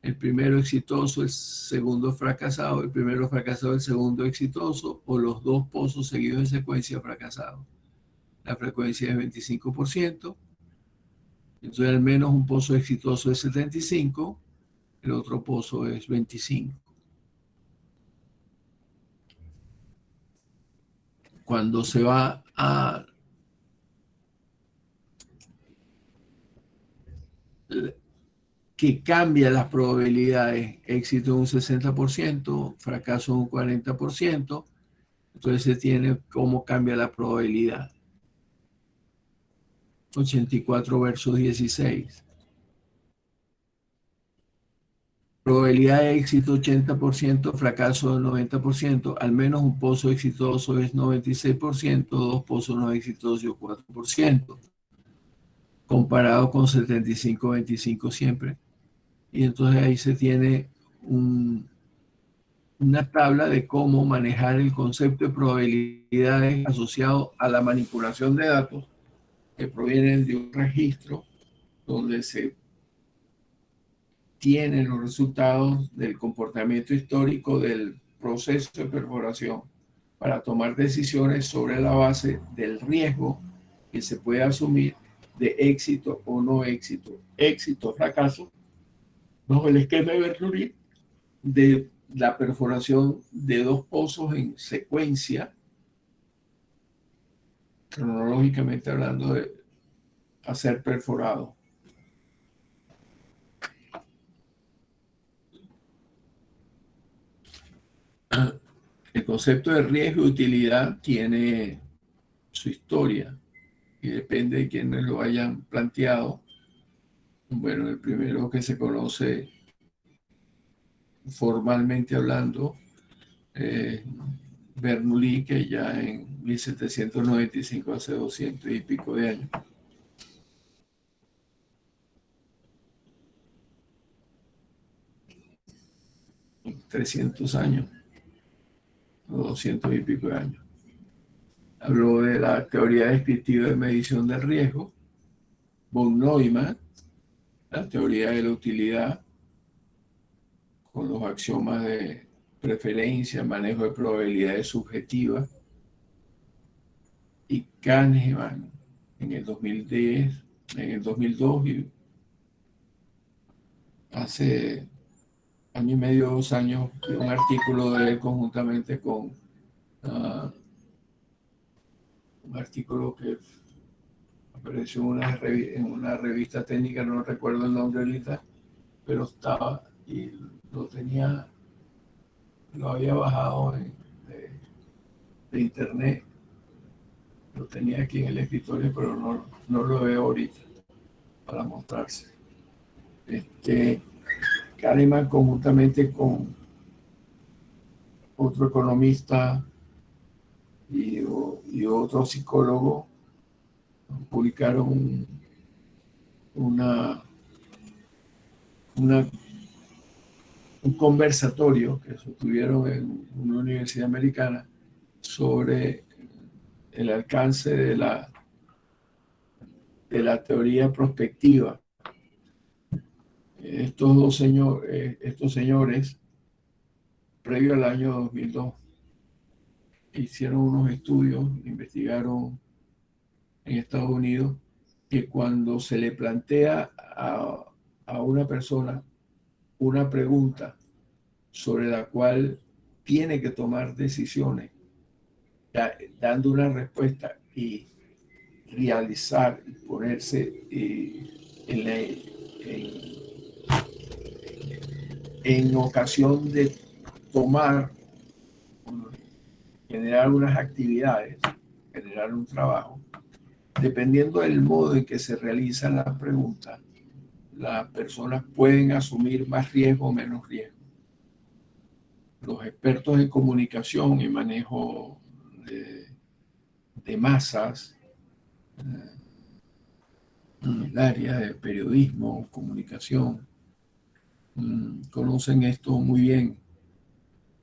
el primero exitoso, el segundo fracasado, el primero fracasado, el segundo exitoso, o los dos pozos seguidos en secuencia fracasados. La frecuencia es 25%. Entonces, al menos un pozo exitoso es 75, el otro pozo es 25. Cuando se va a que cambia las probabilidades, éxito un 60%, fracaso un 40%, entonces se tiene cómo cambia la probabilidad. 84 versus 16. Probabilidad de éxito 80%, fracaso 90%, al menos un pozo exitoso es 96%, dos pozos no exitosos 4%, comparado con 75-25 siempre. Y entonces ahí se tiene una tabla de cómo manejar el concepto de probabilidades asociado a la manipulación de datos que provienen de un registro donde se tienen los resultados del comportamiento histórico del proceso de perforación para tomar decisiones sobre la base del riesgo que se puede asumir de éxito o no éxito, éxito o fracaso, bajo el esquema de Bernoulli de la perforación de dos pozos en secuencia, cronológicamente hablando, de hacer perforado. El concepto de riesgo y utilidad tiene su historia y depende de quienes lo hayan planteado. Bueno, el primero que se conoce formalmente hablando, Bernoulli, que ya en 1795, hace 200 y pico de años. $300 o 200 y pico de años. Habló de la teoría descriptiva de medición del riesgo, von Neumann, la teoría de la utilidad, con los axiomas de preferencia, manejo de probabilidades subjetivas, y Kahneman en el 2010, en el 2002, y hace año y medio, 2 años, un artículo de él conjuntamente con un artículo que apareció en una revista técnica, no recuerdo el nombre ahorita, pero estaba y lo había bajado de internet, lo tenía aquí en el escritorio, pero no lo veo ahorita para mostrarse. Kahneman, conjuntamente con otro economista y otro psicólogo, publicaron una un conversatorio que sostuvieron en una universidad americana sobre el alcance de la teoría prospectiva. Estos señores, previo al año 2002, hicieron unos estudios, investigaron en Estados Unidos que cuando se le plantea a una persona una pregunta sobre la cual tiene que tomar decisiones, dando una respuesta y realizar, ponerse en ocasión de tomar, generar unas actividades, generar un trabajo, dependiendo del modo en que se realizan las preguntas, las personas pueden asumir más riesgo o menos riesgo. Los expertos en comunicación y manejo de masas, en el área de periodismo, comunicación, conocen esto muy bien,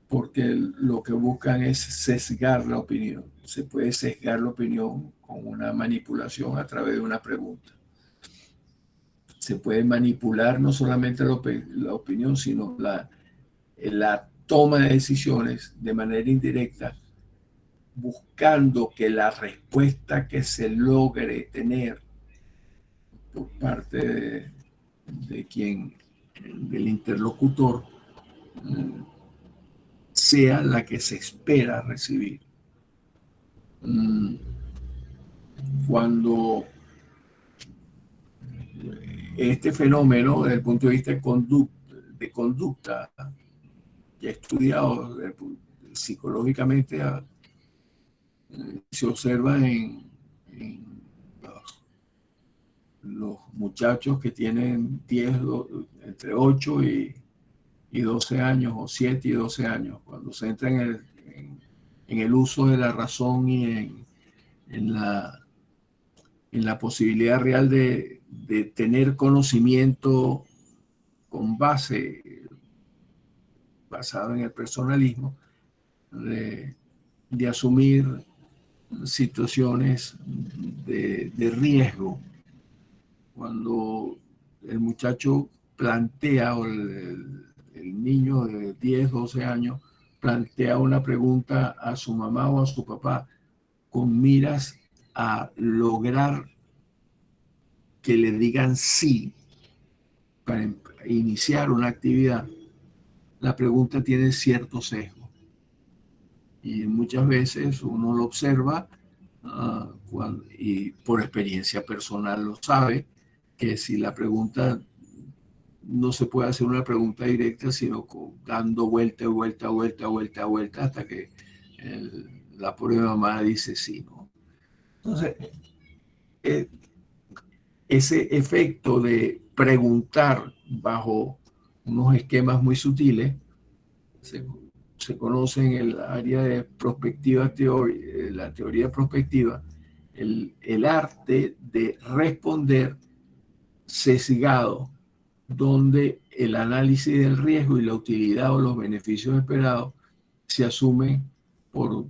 porque lo que buscan es sesgar la opinión. Se puede sesgar la opinión con una manipulación a través de una pregunta. Se puede manipular no solamente la opinión, sino la toma de decisiones de manera indirecta, buscando que la respuesta que se logre tener por parte del interlocutor, sea la que se espera recibir. Cuando este fenómeno, desde el punto de vista de conducta, ya estudiado psicológicamente, se observa en los muchachos que tienen entre 8 y 12 años, o 7 y 12 años, cuando se entra en el uso de la razón y en la posibilidad real de tener conocimiento con basado en el personalismo, de asumir situaciones de riesgo. Cuando el muchacho plantea, o el niño de 10, 12 años, plantea una pregunta a su mamá o a su papá con miras a lograr que le digan sí para iniciar una actividad, la pregunta tiene cierto sesgo. Y muchas veces uno lo observa y por experiencia personal lo sabe, que si la pregunta no se puede hacer una pregunta directa, sino dando vuelta, vuelta, vuelta, vuelta, vuelta, hasta que la prueba mamá dice sí, ¿no? Entonces, ese efecto de preguntar bajo unos esquemas muy sutiles se conoce en el área de prospectiva, la teoría prospectiva, el arte de responder sesgado, donde el análisis del riesgo y la utilidad o los beneficios esperados se asumen por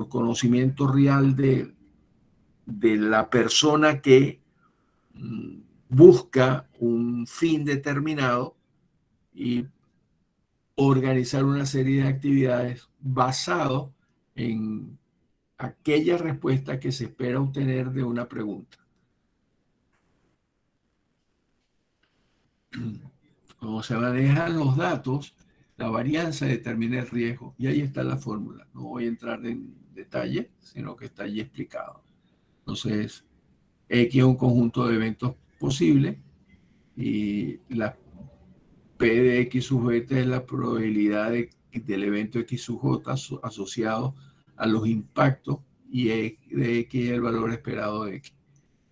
conocimiento real de la persona que busca un fin determinado y organizar una serie de actividades basado en aquella respuesta que se espera obtener de una pregunta. Cuando se manejan los datos, la varianza determina el riesgo, y ahí está la fórmula. No voy a entrar en detalle, sino que está allí explicado. Entonces, X es un conjunto de eventos posibles y la P de X sub beta es la probabilidad del evento X sub J asociado a los impactos, y E de X es el valor esperado de X.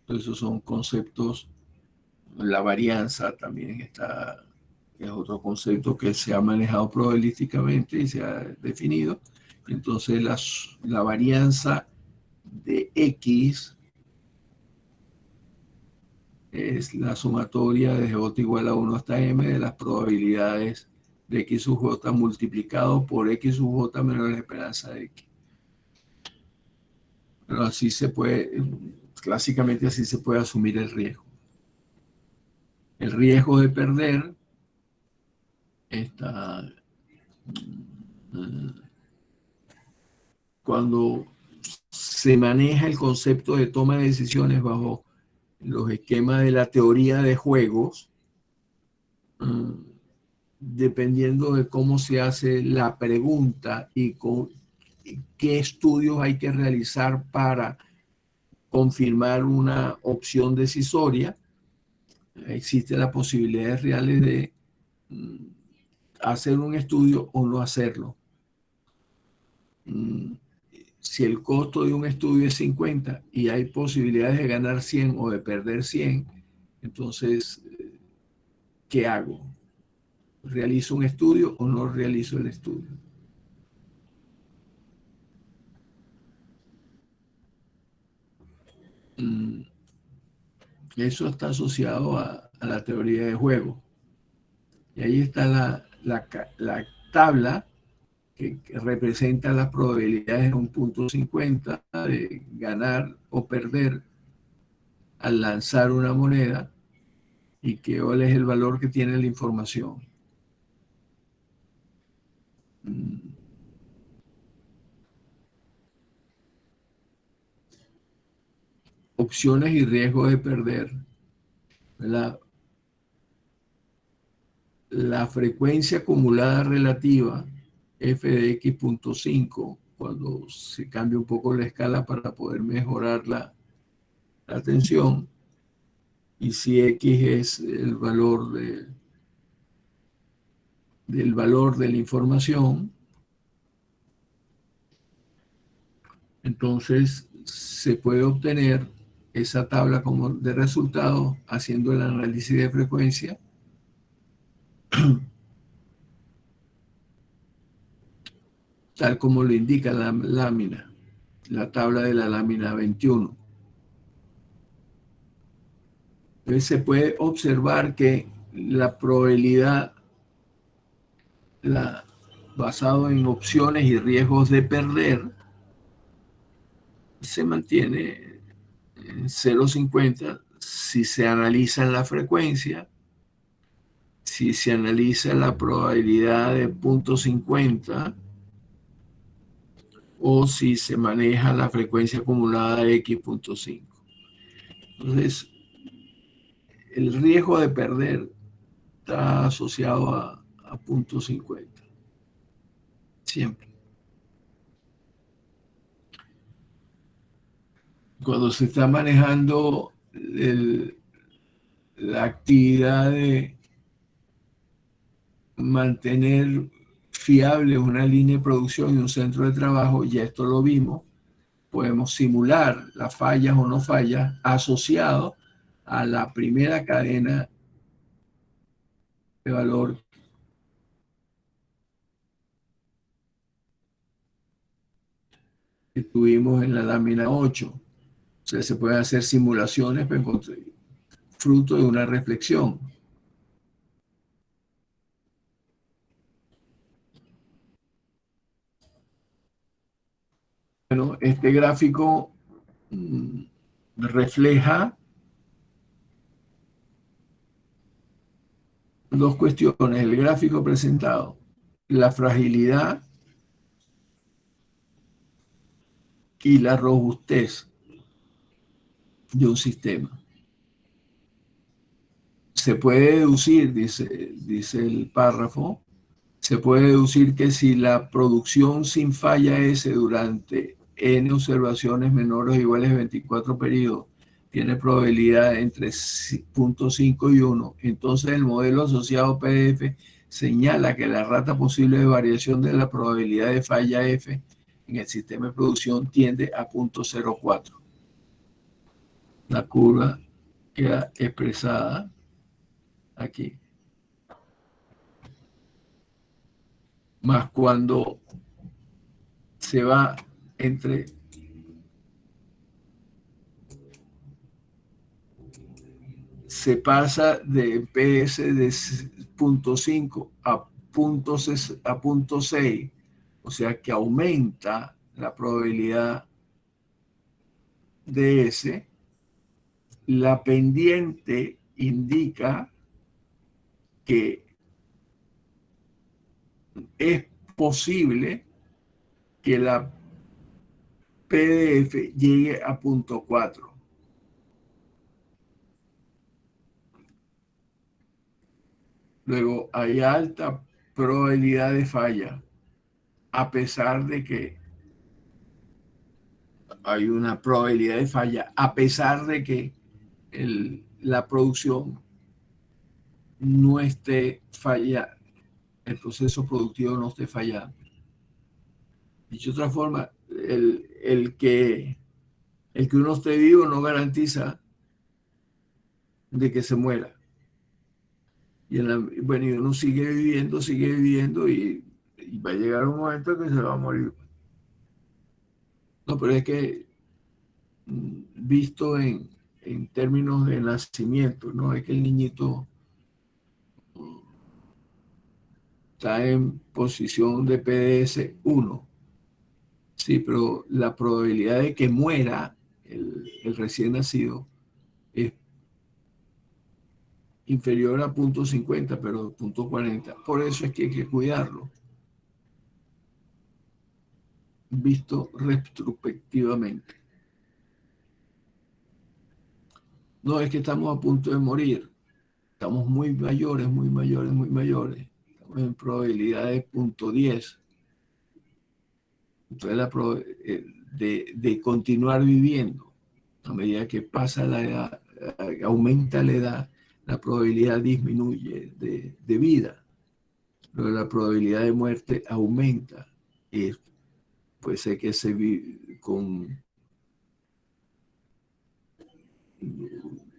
Entonces, esos son conceptos. La varianza también es otro concepto que se ha manejado probabilísticamente y se ha definido. Entonces, la varianza de X es la sumatoria de J igual a 1 hasta M de las probabilidades de X sub J multiplicado por X sub J menos la esperanza de X. Pero así se puede, clásicamente así se puede asumir el riesgo. El riesgo de perder está cuando se maneja el concepto de toma de decisiones bajo los esquemas de la teoría de juegos, dependiendo de cómo se hace la pregunta y qué estudios hay que realizar para confirmar una opción decisoria, existen las posibilidades reales de hacer un estudio o no hacerlo. Si el costo de un estudio es 50 y hay posibilidades de ganar 100 o de perder 100, entonces, ¿qué hago? ¿Realizo un estudio o no realizo el estudio? Eso está asociado a la teoría de juego. Y ahí está la tabla que representa las probabilidades de un punto 50 de ganar o perder al lanzar una moneda y cuál es el valor que tiene la información. Opciones y riesgo de perder. La frecuencia acumulada relativa f de x.5, cuando se cambia un poco la escala para poder mejorar la tensión, y si x es el valor del valor de la información, entonces se puede obtener esa tabla como de resultados haciendo el análisis de frecuencia tal como lo indica la lámina, la tabla de la lámina 21. Entonces se puede observar que la probabilidad basado en opciones y riesgos de perder se mantiene en 0,50 si se analiza la frecuencia, si se analiza la probabilidad de 0,50 o si se maneja la frecuencia acumulada de X.5. Entonces, el riesgo de perder está asociado a 0,50. Siempre. Cuando se está manejando la actividad de mantener fiable una línea de producción y un centro de trabajo, ya esto lo vimos, podemos simular las fallas o no fallas asociado a la primera cadena de valor que tuvimos en la lámina 8. O sea, se pueden hacer simulaciones para encontrar fruto de una reflexión. Bueno, este gráfico refleja dos cuestiones. El gráfico presentado, la fragilidad y la robustez de un sistema. Se puede deducir, dice el párrafo, se puede deducir que si la producción sin falla S durante n observaciones menores o iguales a 24 periodos tiene probabilidad entre 0,5 y 1, entonces el modelo asociado PDF señala que la rata posible de variación de la probabilidad de falla F en el sistema de producción tiende a 0,04. La curva queda expresada aquí. Más cuando se va entre se pasa de PS de 0,5 a punto 6, o sea que aumenta la probabilidad de ese. La pendiente indica que es posible que la PDF llegue a punto 4. Luego hay alta probabilidad de falla, a pesar de que hay una probabilidad de falla, a pesar de que la producción no esté fallando, el proceso productivo no esté fallando. Dicho de otra forma, el que uno esté vivo no garantiza de que se muera. Bueno, y uno sigue viviendo y va a llegar un momento que se va a morir. No, pero es que visto en términos de nacimiento, ¿no? Es que el niñito está en posición de PDS 1. Sí, pero la probabilidad de que muera el recién nacido es inferior a .50, pero .40. Por eso es que hay que cuidarlo, visto retrospectivamente. No es que estamos a punto de morir, estamos muy mayores, muy mayores, muy mayores. Estamos en probabilidad de .10. Entonces, de continuar viviendo, a medida que pasa la edad, aumenta la edad, la probabilidad disminuye de vida, pero la probabilidad de muerte aumenta. Y puede ser que con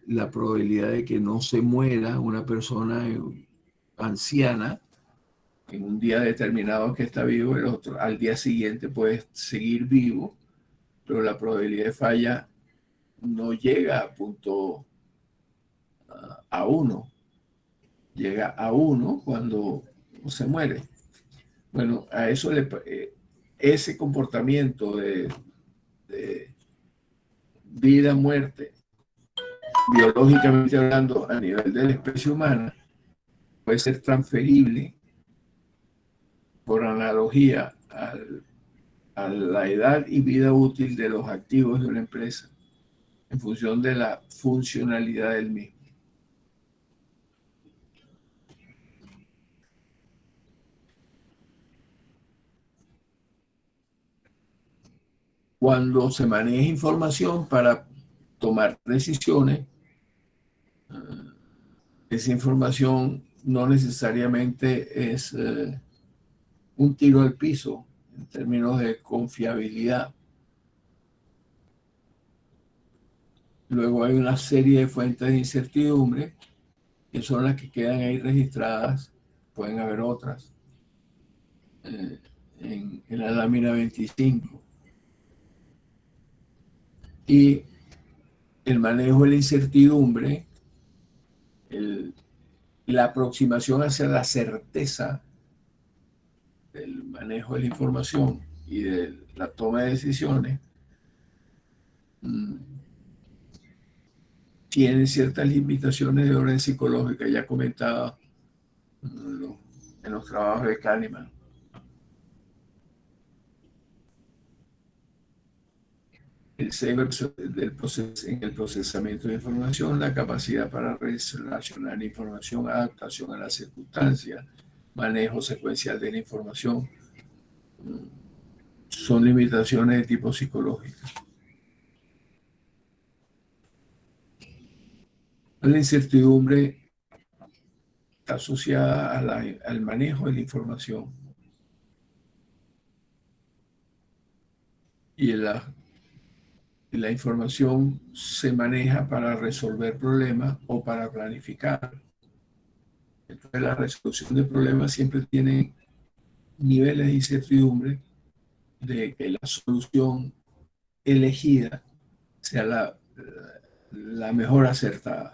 la probabilidad de que no se muera una persona anciana en un día determinado que está vivo, el otro al día siguiente puede seguir vivo, pero la probabilidad de falla no llega a 1, llega a 1 cuando se muere. Bueno, a eso ese comportamiento de vida, muerte, biológicamente hablando, a nivel de la especie humana, puede ser transferible por analogía a la edad y vida útil de los activos de una empresa en función de la funcionalidad del mismo. Cuando se maneja información para tomar decisiones, esa información no necesariamente es un tiro al piso en términos de confiabilidad. Luego hay una serie de fuentes de incertidumbre que son las que quedan ahí registradas. Pueden haber otras en la lámina 25. Y el manejo de la incertidumbre, la aproximación hacia la certeza del manejo de la información y de la toma de decisiones, tiene ciertas limitaciones de orden psicológica, ya comentaba en los trabajos de Kahneman. El sexo en el procesamiento de información, la capacidad para relacionar información, adaptación a las circunstancias, manejo secuencial de la información, son limitaciones de tipo psicológico. La incertidumbre está asociada al manejo de la información y la información se maneja para resolver problemas o para planificar. Entonces, la resolución de problemas siempre tiene niveles de incertidumbre de que la solución elegida sea la mejor acertada.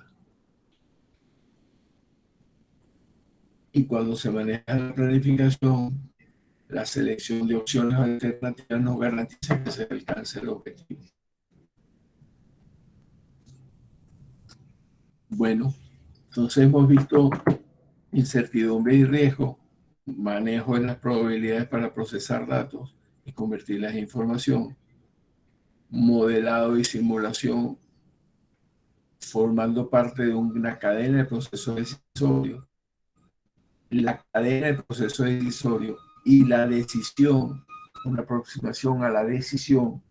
Y cuando se maneja la planificación, la selección de opciones alternativas no garantiza que se alcance el objetivo. Bueno, entonces hemos visto incertidumbre y riesgo, manejo de las probabilidades para procesar datos y convertirlas en información, modelado y simulación formando parte de una cadena de procesos decisorios. La cadena de procesos decisorios y la decisión, una aproximación a la decisión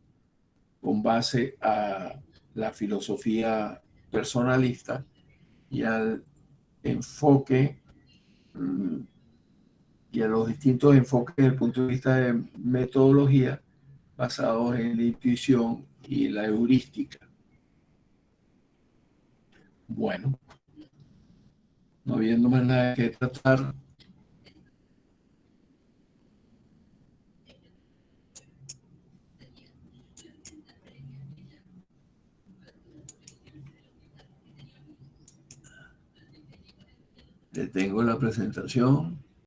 con base a la filosofía personalista y al enfoque y a los distintos enfoques desde el punto de vista de metodología basados en la intuición y la heurística. Bueno, no habiendo más nada que tratar, detengo la presentación.